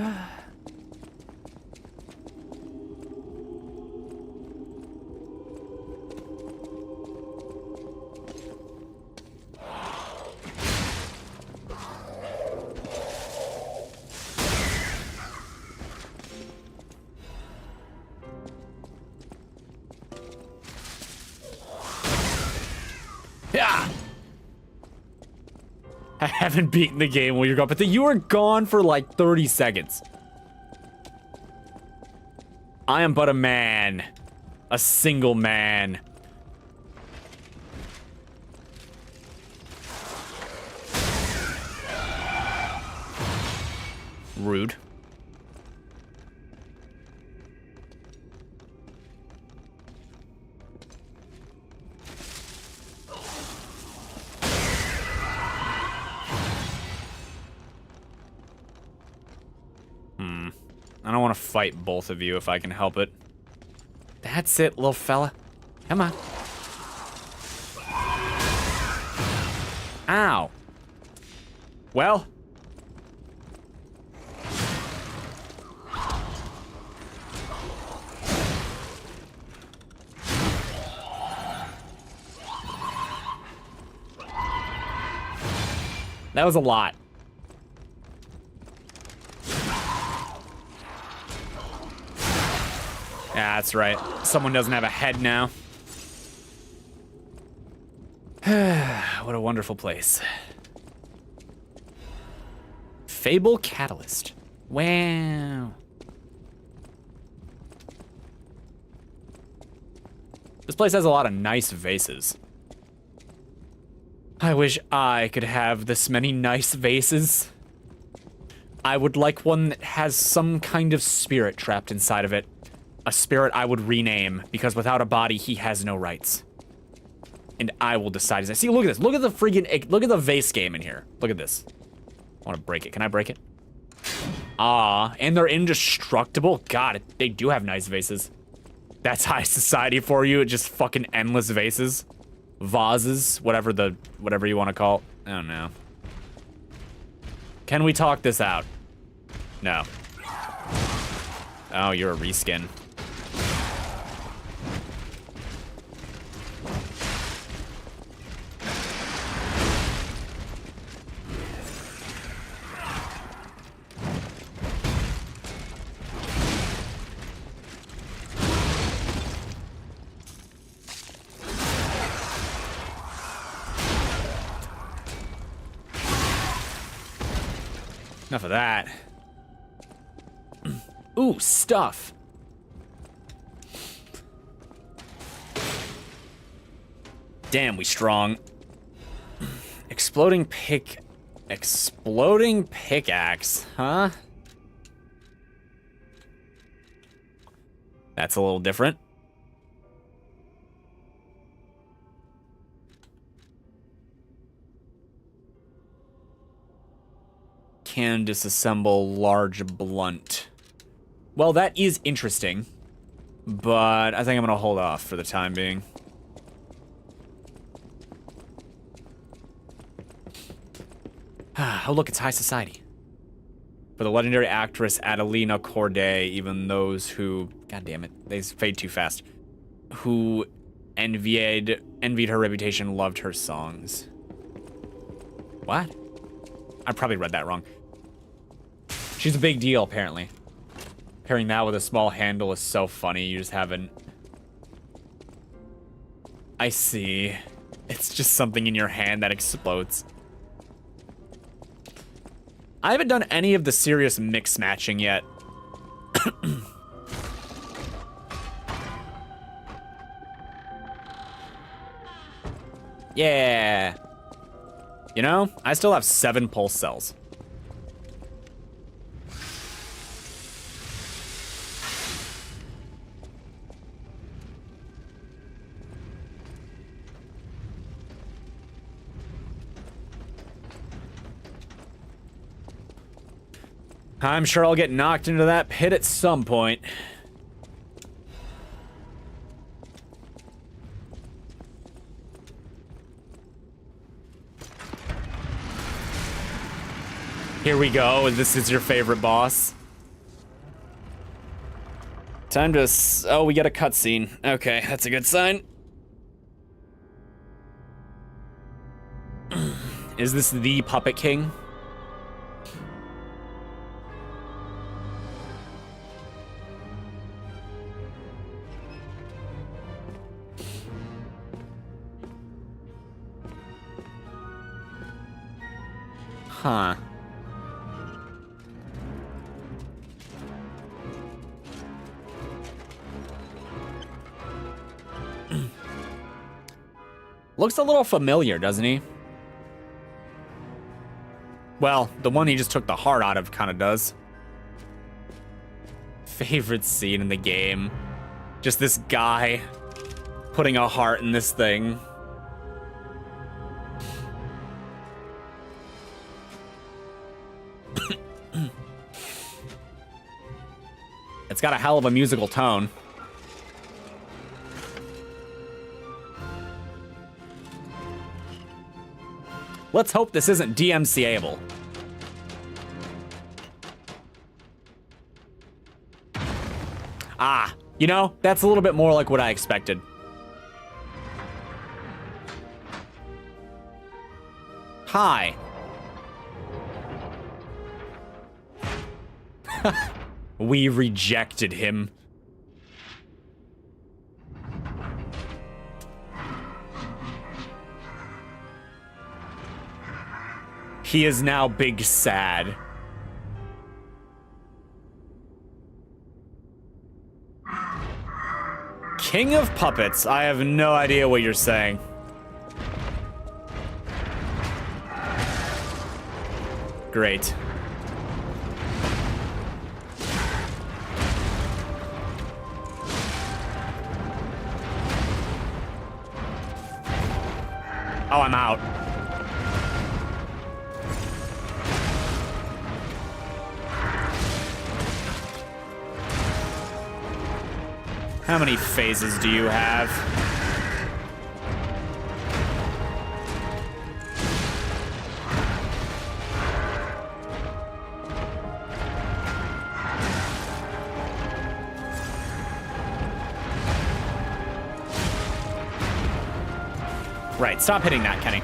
[SPEAKER 1] Yeah! I haven't beaten the game while you're gone, but you were gone for like 30 seconds. I am but a man. A single man. Rude. I don't want to fight both of you if I can help it. That's it, little fella. Come on. Ow. Well. That was a lot. Yeah, that's right. Someone doesn't have a head now. What a wonderful place. Fable Catalyst. Wow. This place has a lot of nice vases. I wish I could have this many nice vases. I would like one that has some kind of spirit trapped inside of it. A spirit I would rename, because without a body, he has no rights. And I will decide. See, look at this. Look at the freaking, look at the vase game in here. Look at this. I want to break it. Can I break it? Ah, and they're indestructible. God, they do have nice vases. That's high society for you. Just fucking endless vases. Vases, whatever you want to call it. I don't know. Can we talk this out? No. Oh, you're a reskin. Enough of that. Ooh, stuff. Damn, we strong. Exploding pickaxe, huh? That's a little different. Can disassemble large blunt. Well, that is interesting, but I think I'm gonna hold off for the time being. Oh, look, it's high society. For the legendary actress Adelina Corday, even those who, god damn it, they fade too fast, who envied her reputation, loved her songs. What? I probably read that wrong. She's a big deal, apparently. Pairing that with a small handle is so funny. You just haven't... I see. It's just something in your hand that explodes. I haven't done any of the serious mix matching yet. Yeah. You know, I still have 7 pulse cells. I'm sure I'll get knocked into that pit at some point. Here we go. This is your favorite boss. Time to... Oh, we get a cutscene. Okay, that's a good sign. Is this the Puppet King? Huh. Looks a little familiar, doesn't he? Well, the one he just took the heart out of kind of does. Favorite scene in the game. Just this guy putting a heart in this thing. It's got a hell of a musical tone. Let's hope this isn't DMCA-able. Ah, you know, that's a little bit more like what I expected. Hi. We rejected him. He is now big sad. King of Puppets. I have no idea what you're saying. Great. Oh, I'm out. How many phases do you have? Right, stop hitting that, Kenny.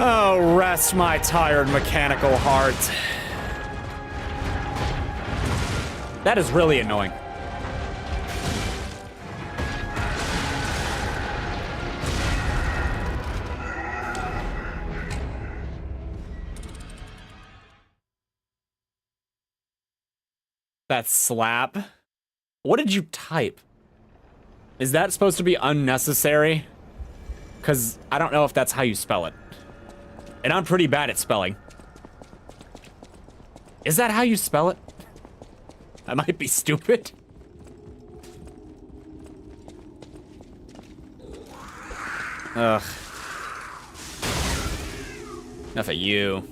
[SPEAKER 1] Oh, rest my tired mechanical heart. That is really annoying. That slap. What did you type? Is that supposed to be unnecessary? Because I don't know if that's how you spell it. And I'm pretty bad at spelling. Is that how you spell it? I might be stupid. Ugh. Enough of you.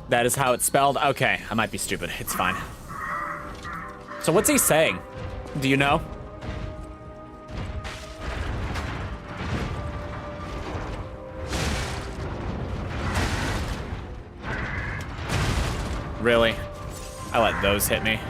[SPEAKER 1] That is how it's spelled? Okay, I might be stupid. It's fine. So what's he saying? Do you know? Really? I let those hit me.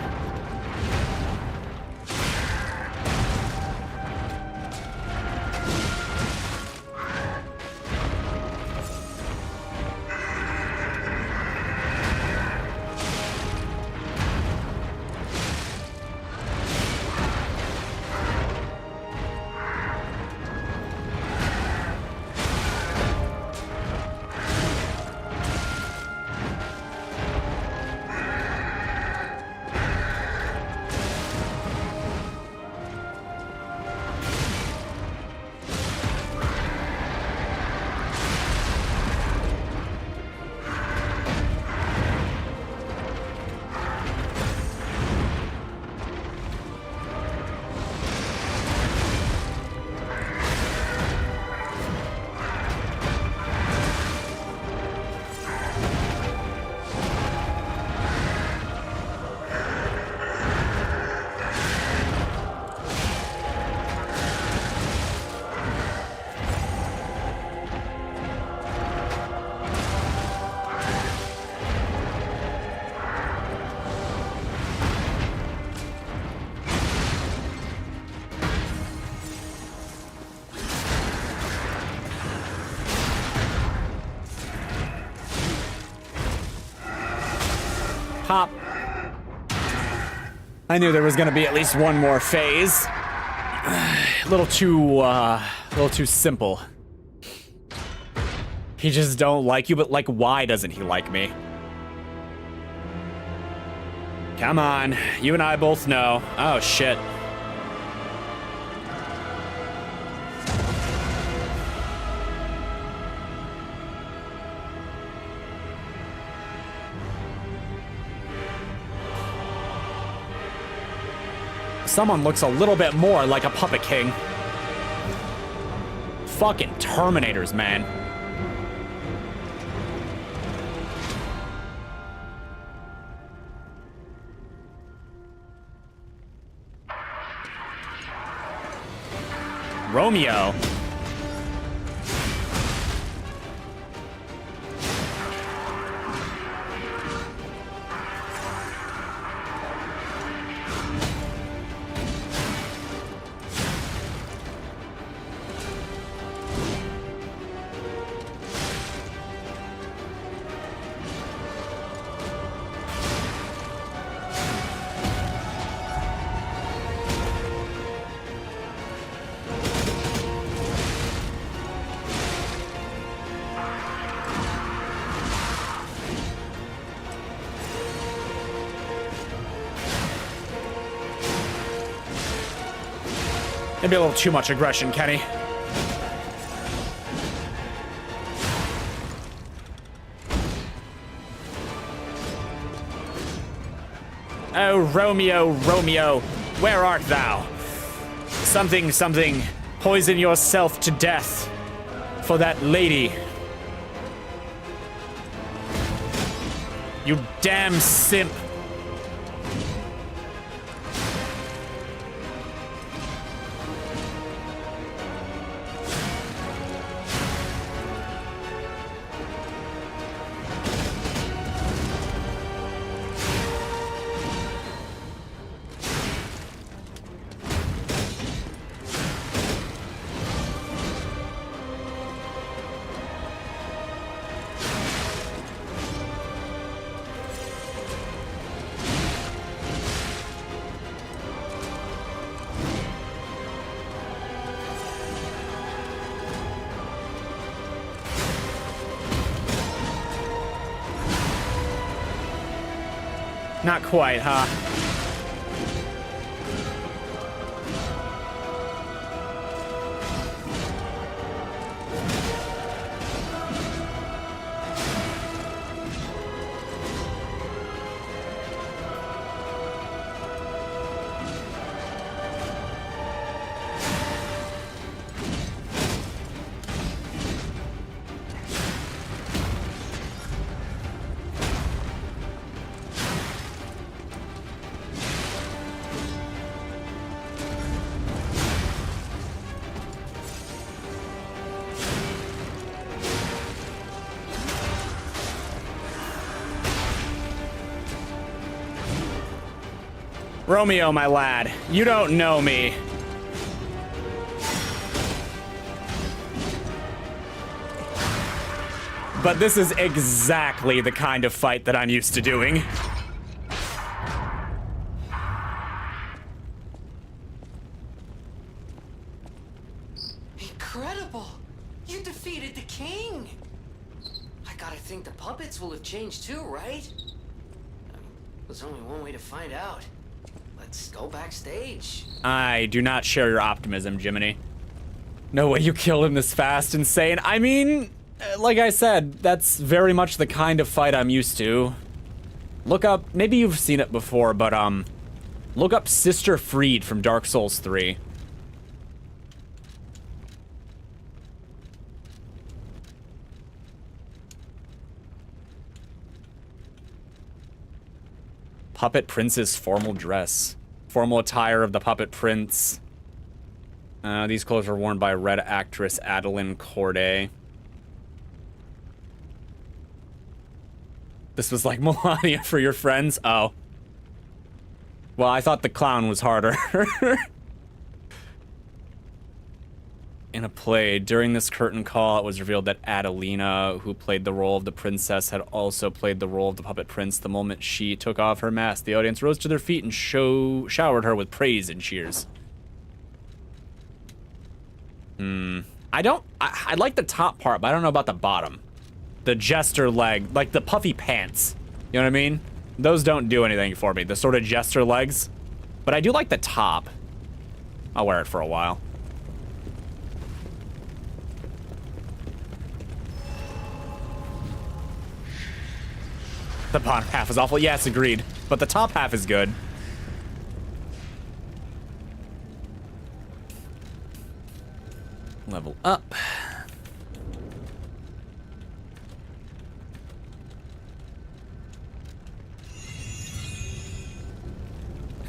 [SPEAKER 1] Pop. I knew there was gonna be at least one more phase. A little too simple. He just don't like you, but like, why doesn't he like me? Come on, you and I both know. Oh shit. Someone looks a little bit more like a puppet king. Fucking Terminators, man. Romeo. Maybe a little too much aggression, Kenny. Oh, Romeo, Romeo, where art thou? Something, something, poison yourself to death for that lady. You damn simp. Not quite, huh? Romeo, my lad, you don't know me. But this is exactly the kind of fight that I'm used to doing.
[SPEAKER 2] Incredible! You defeated the king! I gotta think the puppets will have changed too, right? There's only one way to find out. Let's go backstage.
[SPEAKER 1] I do not share your optimism, Jiminy. No way you killed him this fast, insane. I mean, like I said, that's very much the kind of fight I'm used to. Look up, maybe you've seen it before, but look up Sister Freed from Dark Souls 3. Puppet Prince's formal dress. Formal attire of the Puppet Prince. These clothes were worn by Red actress Adeline Corday. This was like Melania for your friends? Oh. Well, I thought the clown was harder. In a play, during this curtain call, it was revealed that Adelina, who played the role of the princess, had also played the role of the puppet prince. The moment she took off her mask, the audience rose to their feet and showered her with praise and cheers. I like the top part, but I don't know about the bottom. The jester leg, like the puffy pants. You know what I mean? Those don't do anything for me, the sort of jester legs. But I do like the top. I'll wear it for a while. The bottom half is awful. Yes, agreed. But the top half is good. Level up.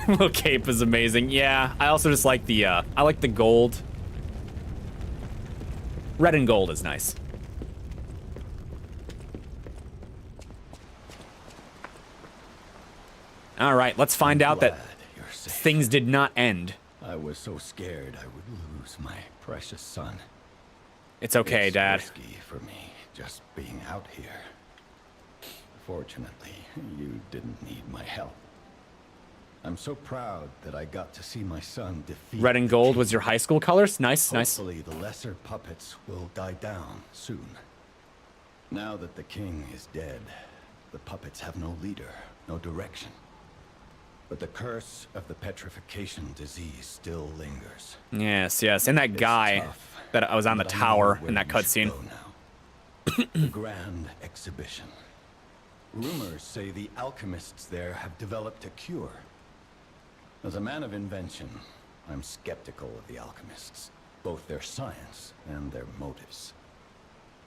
[SPEAKER 1] Little cape is amazing. Yeah, I also just like the, I like the gold. Red and gold is nice. All right, let's find out that things did not end.
[SPEAKER 5] I was so scared I would lose my precious son.
[SPEAKER 1] It's okay, Dad.
[SPEAKER 5] It's risky for me just being out here. Fortunately, you didn't need my help. I'm so proud that I got to see my son defeat.
[SPEAKER 1] Red and gold was your high school colors? Nice, nice.
[SPEAKER 5] Hopefully the lesser puppets will die down soon. Now that the king is dead, the puppets have no leader, no direction. But the curse of the petrification disease still lingers.
[SPEAKER 1] Yes, yes. And that
[SPEAKER 5] It's
[SPEAKER 1] guy
[SPEAKER 5] tough,
[SPEAKER 1] that I was on the
[SPEAKER 5] but I know
[SPEAKER 1] tower
[SPEAKER 5] where
[SPEAKER 1] in that
[SPEAKER 5] you should
[SPEAKER 1] cutscene.
[SPEAKER 5] go now. The Grand Exhibition. Rumors say the alchemists there have developed a cure. As a man of invention, I'm skeptical of the alchemists, both their science and their motives.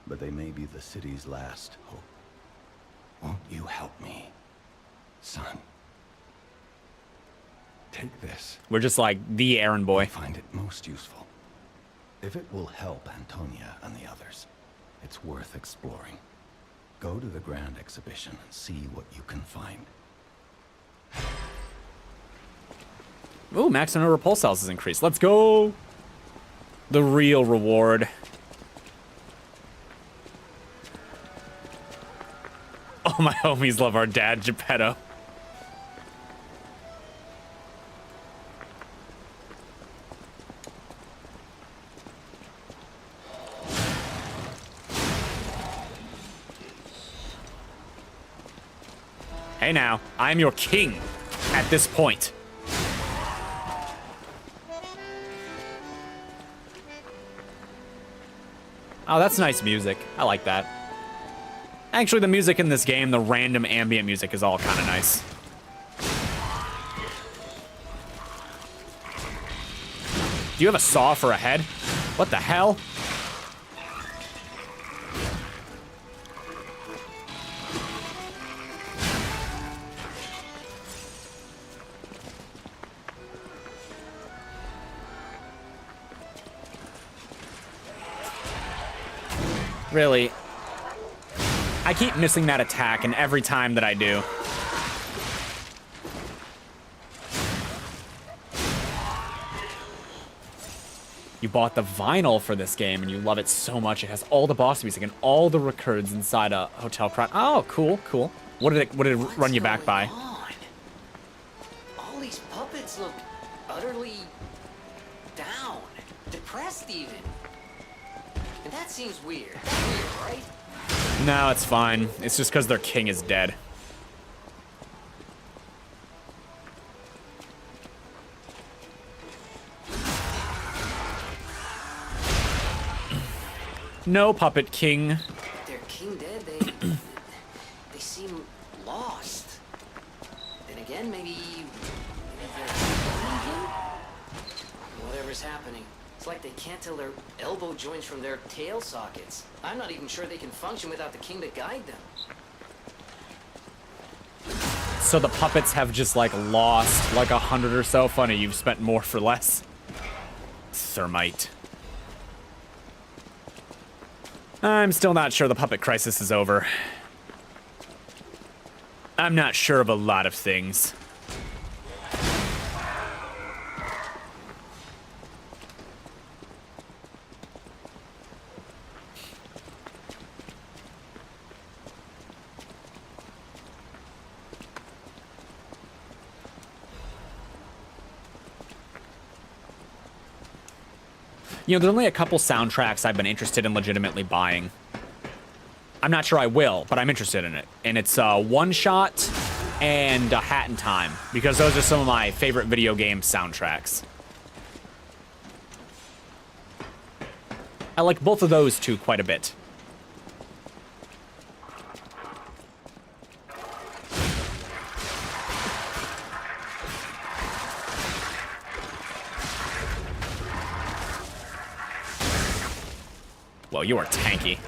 [SPEAKER 5] But they may be the city's last hope. Won't you help me, son? Take this.
[SPEAKER 1] We're just like the errand boy.
[SPEAKER 5] I find it most useful. If it will help Antonia and the others, it's worth exploring. Go to the Grand Exhibition and see what you can find.
[SPEAKER 1] Ooh, maximum number of pulse cells is increased. Let's go. The real reward. Oh, my homies love our dad, Geppetto. Hey now, I'm your king at this point. Oh, that's nice music. I like that. Actually, the music in this game, the random ambient music, is all kind of nice. Do you have a saw for a head? What the hell? Really? I keep missing that attack, and every time that I do. You bought the vinyl for this game, and you love it so much. It has all the boss music and all the records inside a hotel crowd. Oh, cool, cool. What did it run you back by?
[SPEAKER 2] On? All these puppets look utterly down, depressed even. And that seems weird. That's weird, right?
[SPEAKER 1] No, it's fine. It's just because their king is dead. No, Puppet King.
[SPEAKER 2] Their king dead, they seem lost. Then again, maybe they're leaving? Whatever's happening. It's like they can't tell their elbow joints from their tail sockets. I'm not even sure they can function without the king to guide them.
[SPEAKER 1] So the puppets have just like lost like 100 or so. Funny, you've spent more for less. Thermite. I'm still not sure the puppet crisis is over. I'm not sure of a lot of things. You know, there's only a couple soundtracks I've been interested in legitimately buying. I'm not sure I will, but I'm interested in it. And it's One Shot and A Hat in Time, because those are some of my favorite video game soundtracks. I like both of those two quite a bit. Well, you are tanky.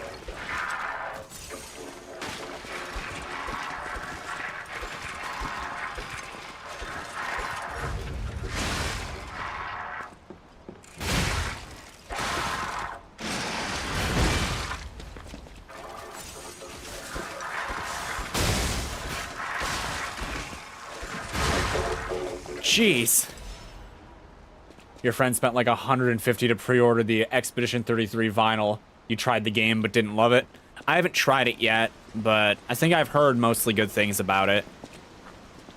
[SPEAKER 1] Jeez. Your friend spent like $150 to pre-order the Expedition 33 vinyl. You tried the game but didn't love it. I haven't tried it yet, but I think I've heard mostly good things about it.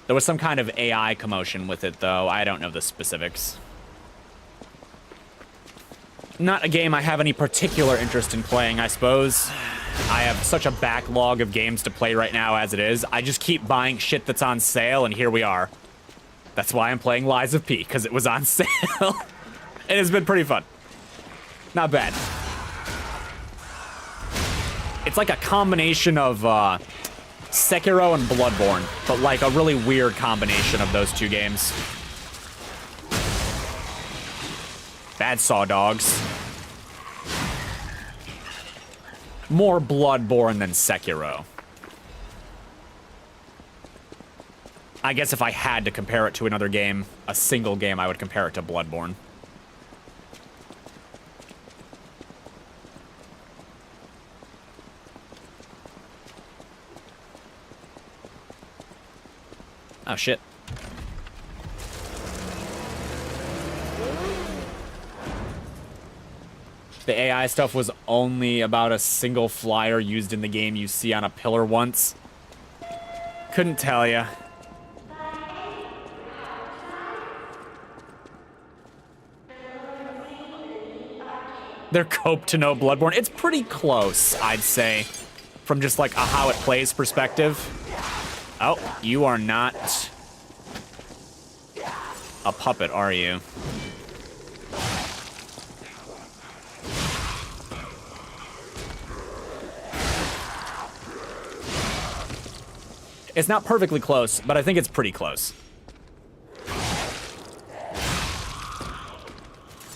[SPEAKER 1] There was some kind of AI commotion with it, though. I don't know the specifics. Not a game I have any particular interest in playing, I suppose. I have such a backlog of games to play right now as it is. I just keep buying shit that's on sale, and here we are. That's why I'm playing Lies of P, because it was on sale. It has been pretty fun. Not bad. It's like a combination of Sekiro and Bloodborne, but like a really weird combination of those two games. Bad Saw Dogs. More Bloodborne than Sekiro. I guess if I had to compare it to another game, a single game, I would compare it to Bloodborne. Oh, shit. The AI stuff was only about a single flyer used in the game you see on a pillar once. Couldn't tell ya. They're cope to no Bloodborne. It's pretty close, I'd say, from just like a how it plays perspective. Oh, you are not a puppet, are you? It's not perfectly close, but I think it's pretty close.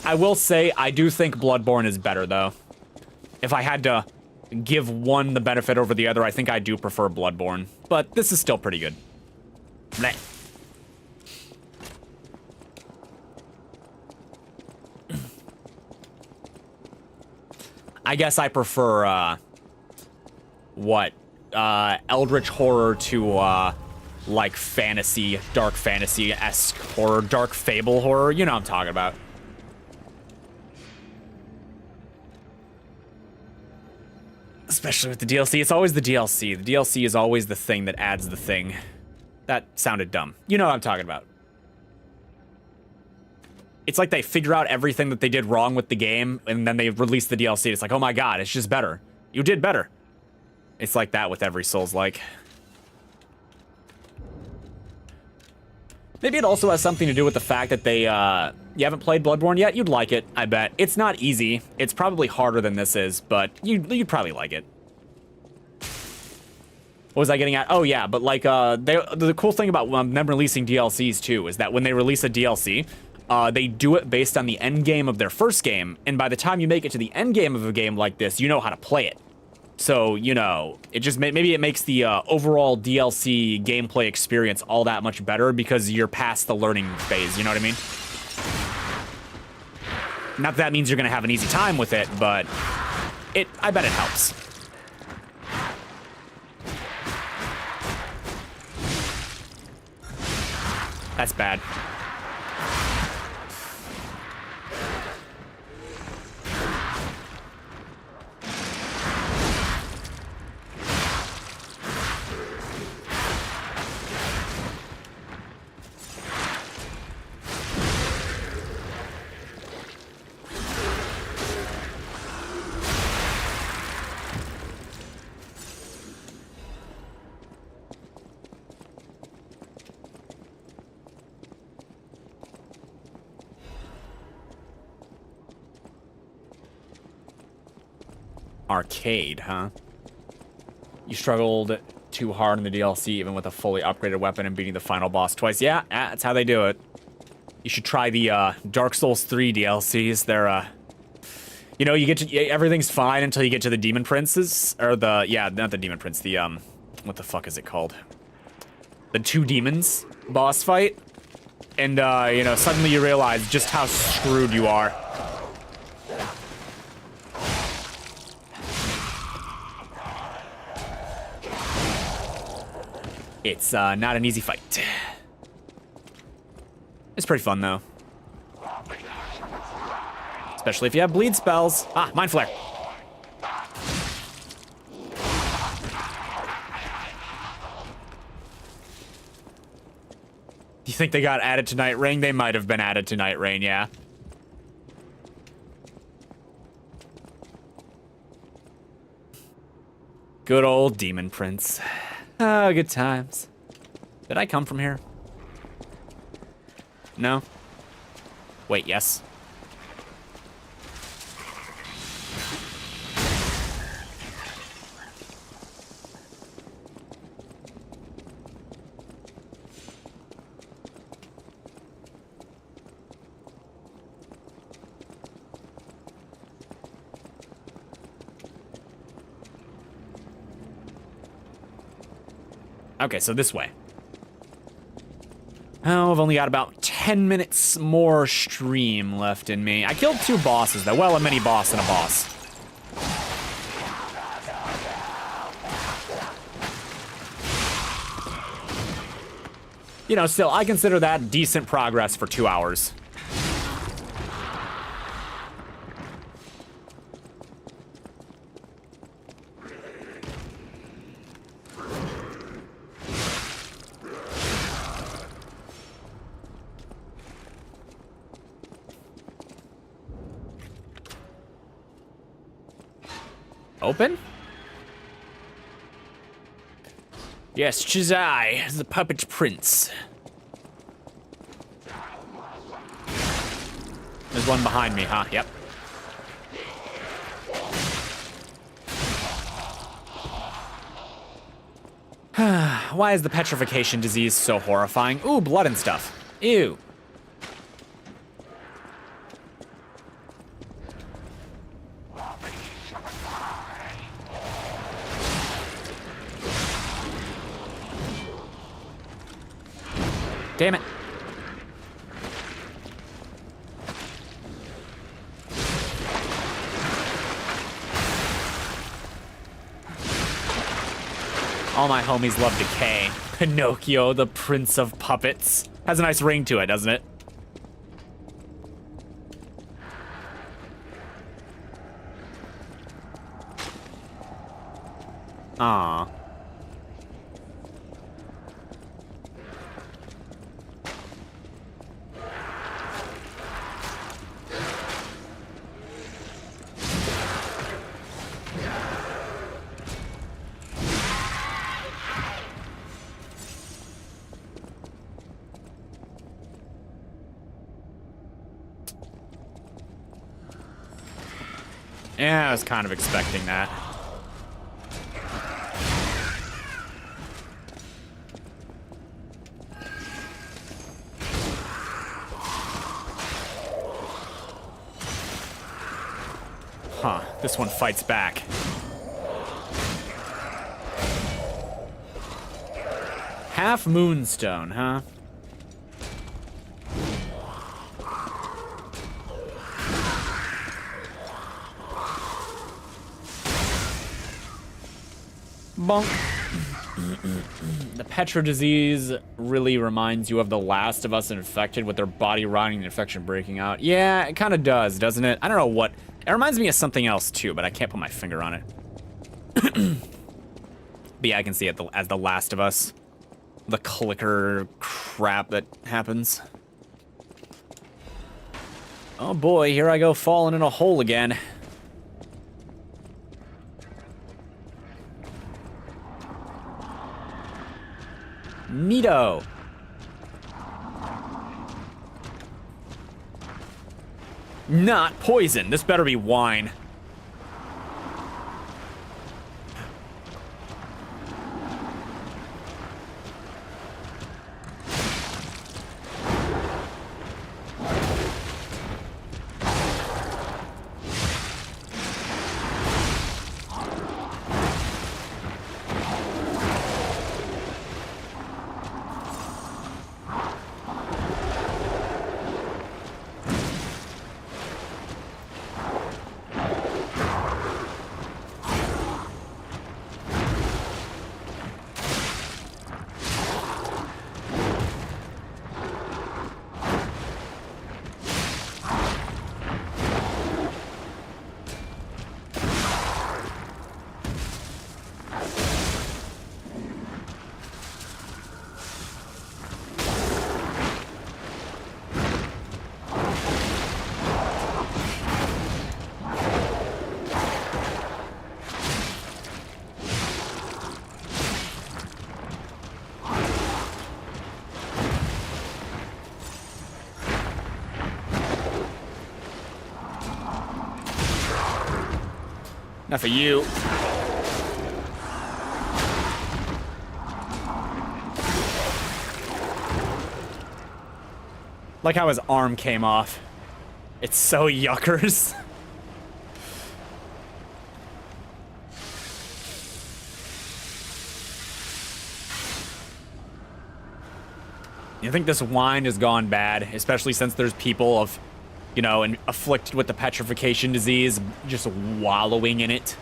[SPEAKER 1] I will say, I do think Bloodborne is better, though. If I had to give one the benefit over the other, I think I do prefer Bloodborne. But this is still pretty good. Blech. I guess I prefer, Eldritch horror to, like, fantasy, dark fantasy-esque horror, dark fable horror. You know what I'm talking about. Especially with the DLC. It's always the DLC. The DLC is always the thing that adds the thing. That sounded dumb. You know what I'm talking about. It's like they figure out everything that they did wrong with the game, and then they release the DLC. It's like, oh my god, it's just better. You did better. It's like that with every Souls-like. Maybe it also has something to do with the fact that they, you haven't played Bloodborne yet? You'd like it, I bet. It's not easy. It's probably harder than this is, but you'd probably like it. What was I getting at? Oh, yeah, but like, the cool thing about them releasing DLCs, too, is that when they release a DLC, they do it based on the end game of their first game, and by the time you make it to the end game of a game like this, you know how to play it. So, you know, it just maybe it makes the overall DLC gameplay experience all that much better because you're past the learning phase, you know what I mean? Not that means you're gonna have an easy time with it, but I bet it helps. That's bad. Arcade, huh? You struggled too hard in the DLC even with a fully upgraded weapon and beating the final boss twice. Yeah, that's how they do it. You should try the Dark Souls 3 DLCs. They're, you know, you get to, everything's fine until you get to the Demon Princes, or yeah, not the Demon Prince, the, what the fuck is it called? The two demons boss fight. And, you know, suddenly you realize just how screwed you are. It's not an easy fight. It's pretty fun, though. Especially if you have bleed spells. Ah, Mind Flare. You think they got added to Night Rain? They might have been added to Night Rain, yeah. Good old Demon Prince. Oh, good times. Did I come from here? No? Wait, yes. Okay, so this way. Oh, I've only got about 10 minutes more stream left in me. I killed 2 bosses, though. Well, a mini boss and a boss. You know, still, I consider that decent progress for 2 hours. Open? Yes, 'tis I, the puppet prince. There's one behind me, huh? Yep. Why is the petrification disease so horrifying? Ooh, blood and stuff. Ew. Damn it. All my homies love decay. Pinocchio, the prince of puppets. Has a nice ring to it, doesn't it? Aww. Yeah, I was kind of expecting that. Huh, this one fights back. Half moonstone, huh? Bonk. The Petra disease really reminds you of The Last of Us infected with their body rotting and infection breaking out. Yeah, it kind of does, doesn't it? I don't know what. It reminds me of something else too, but I can't put my finger on it. But yeah, I can see it as The Last of Us. The clicker crap that happens. Oh boy, here I go falling in a hole again. Neato. Not poison. This better be wine. Enough of you. Like how his arm came off. It's so yuckers. You think this wine has gone bad, especially since there's people of, you know, and afflicted with the petrification disease just wallowing in it?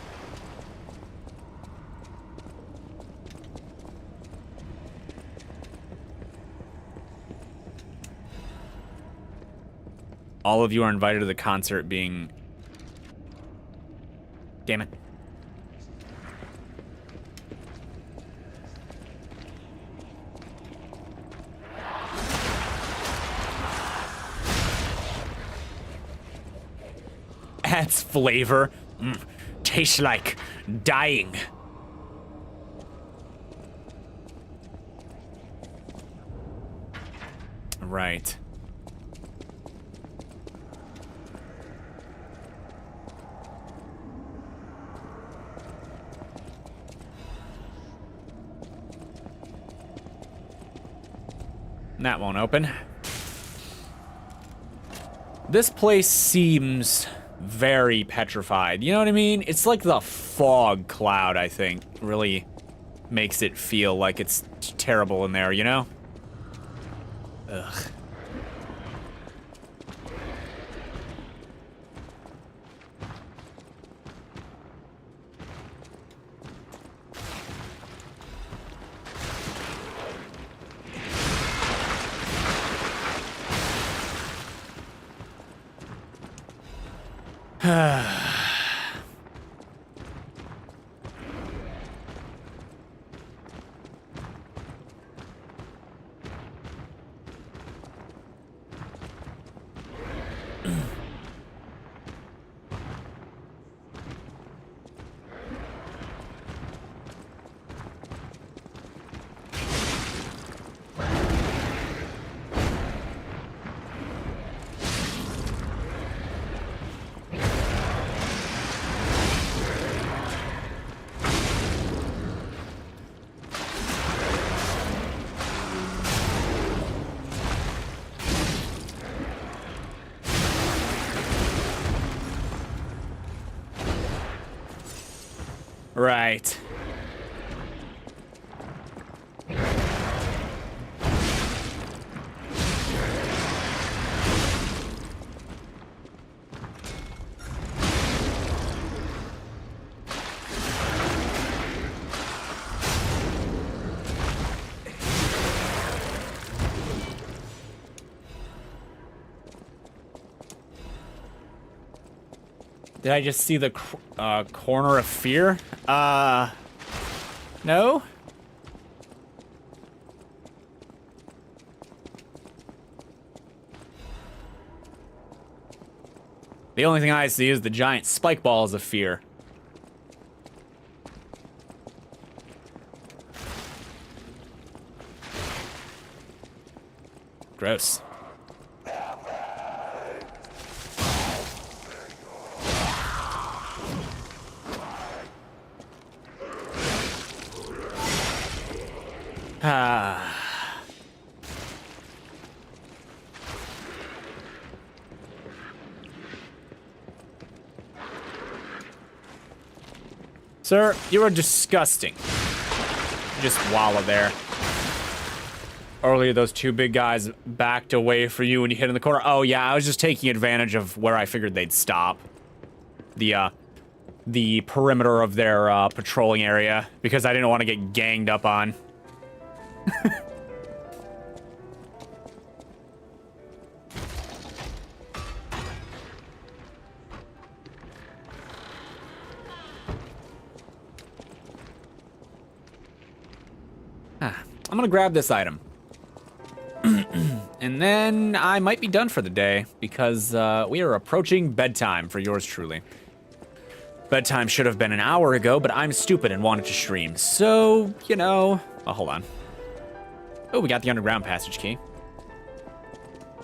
[SPEAKER 1] All of you are invited to the concert being... Damn it. Adds flavor. Tastes like dying. Right. That won't open. This place seems very petrified. You know what I mean? It's like the fog cloud, I think, really makes it feel like it's terrible in there, you know? Ugh. Right. Did I just see the corner of fear? No? The only thing I see is the giant spike balls of fear. Gross. Sir, you are disgusting. Just wallow there. Earlier, those two big guys backed away for you when you hit in the corner. Oh, yeah, I was just taking advantage of where I figured they'd stop. The perimeter of their patrolling area, because I didn't want to get ganged up on. I'm gonna grab this item. And then I might be done for the day, because we are approaching bedtime for yours truly. Bedtime should have been an hour ago, but I'm stupid and wanted to stream. So, you know... Oh, hold on. Oh, we got the underground passage key.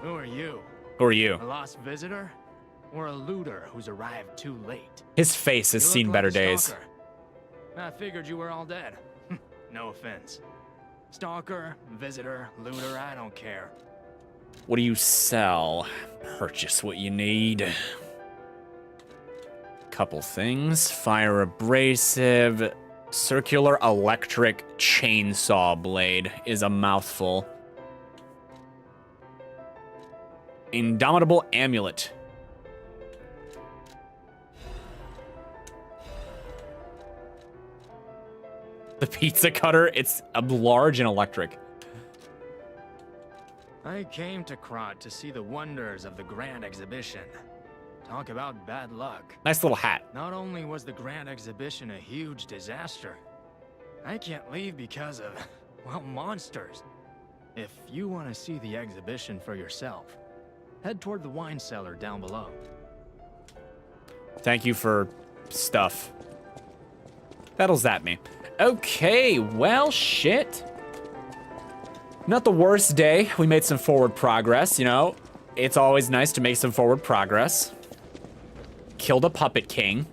[SPEAKER 3] Who are you?
[SPEAKER 1] Who are you?
[SPEAKER 3] A lost visitor? or a looter who's arrived too late?
[SPEAKER 1] His face has
[SPEAKER 3] You look
[SPEAKER 1] seen
[SPEAKER 3] like
[SPEAKER 1] better
[SPEAKER 3] a
[SPEAKER 1] days.
[SPEAKER 3] stalker. I figured you were all dead. No offense. Stalker, visitor, looter, I don't care.
[SPEAKER 1] What do you sell? Purchase what you need. Couple things. Fire abrasive. Circular electric chainsaw blade is a mouthful. Indomitable amulet. The pizza cutter, it's large and electric.
[SPEAKER 3] I came to Krat to see the wonders of the Grand Exhibition. Talk about bad luck.
[SPEAKER 1] Nice little hat.
[SPEAKER 3] Not only was the Grand Exhibition a huge disaster, I can't leave because of, well, monsters. If you want to see the exhibition for yourself, head toward the wine cellar down below.
[SPEAKER 1] Thank you for stuff. That'll zap me. Okay, well, shit. Not the worst day. We made some forward progress, you know. It's always nice to make some forward progress. Killed a puppet king.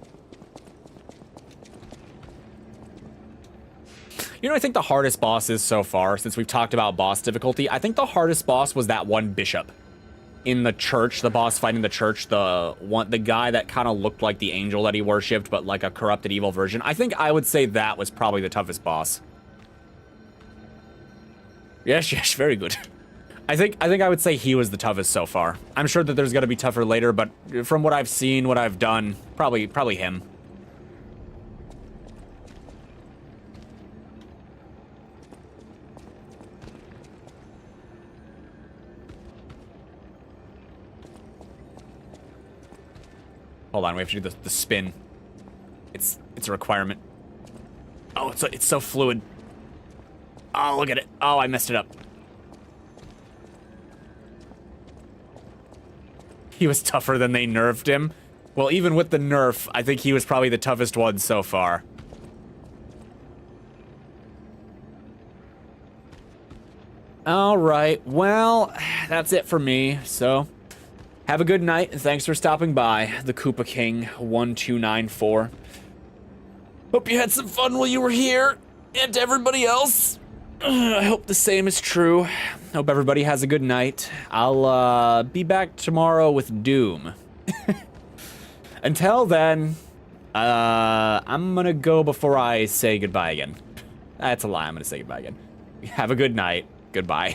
[SPEAKER 1] You know, I think the hardest boss is so far, since we've talked about boss difficulty, I think the hardest boss was that one bishop. In the church, the boss fighting the church, the guy that kind of looked like the angel that he worshipped, but like a corrupted evil version. I think I would say that was probably the toughest boss. Yes, yes, very good. I think I would say he was the toughest so far. I'm sure that there's gonna be tougher later, but from what I've seen, what I've done, probably him. Hold on, we have to do the spin. It's a requirement. Oh, it's so fluid. Oh, look at it. Oh, I messed it up. He was tougher than they nerfed him. Well, even with the nerf, I think he was probably the toughest one so far. All right, well, that's it for me, so have a good night, and thanks for stopping by, the Koopa King 1294. Hope you had some fun while you were here, and to everybody else, I hope the same is true. Hope everybody has a good night. I'll be back tomorrow with Doom. Until then, I'm gonna go before I say goodbye again. That's a lie, I'm gonna say goodbye again. Have a good night. Goodbye.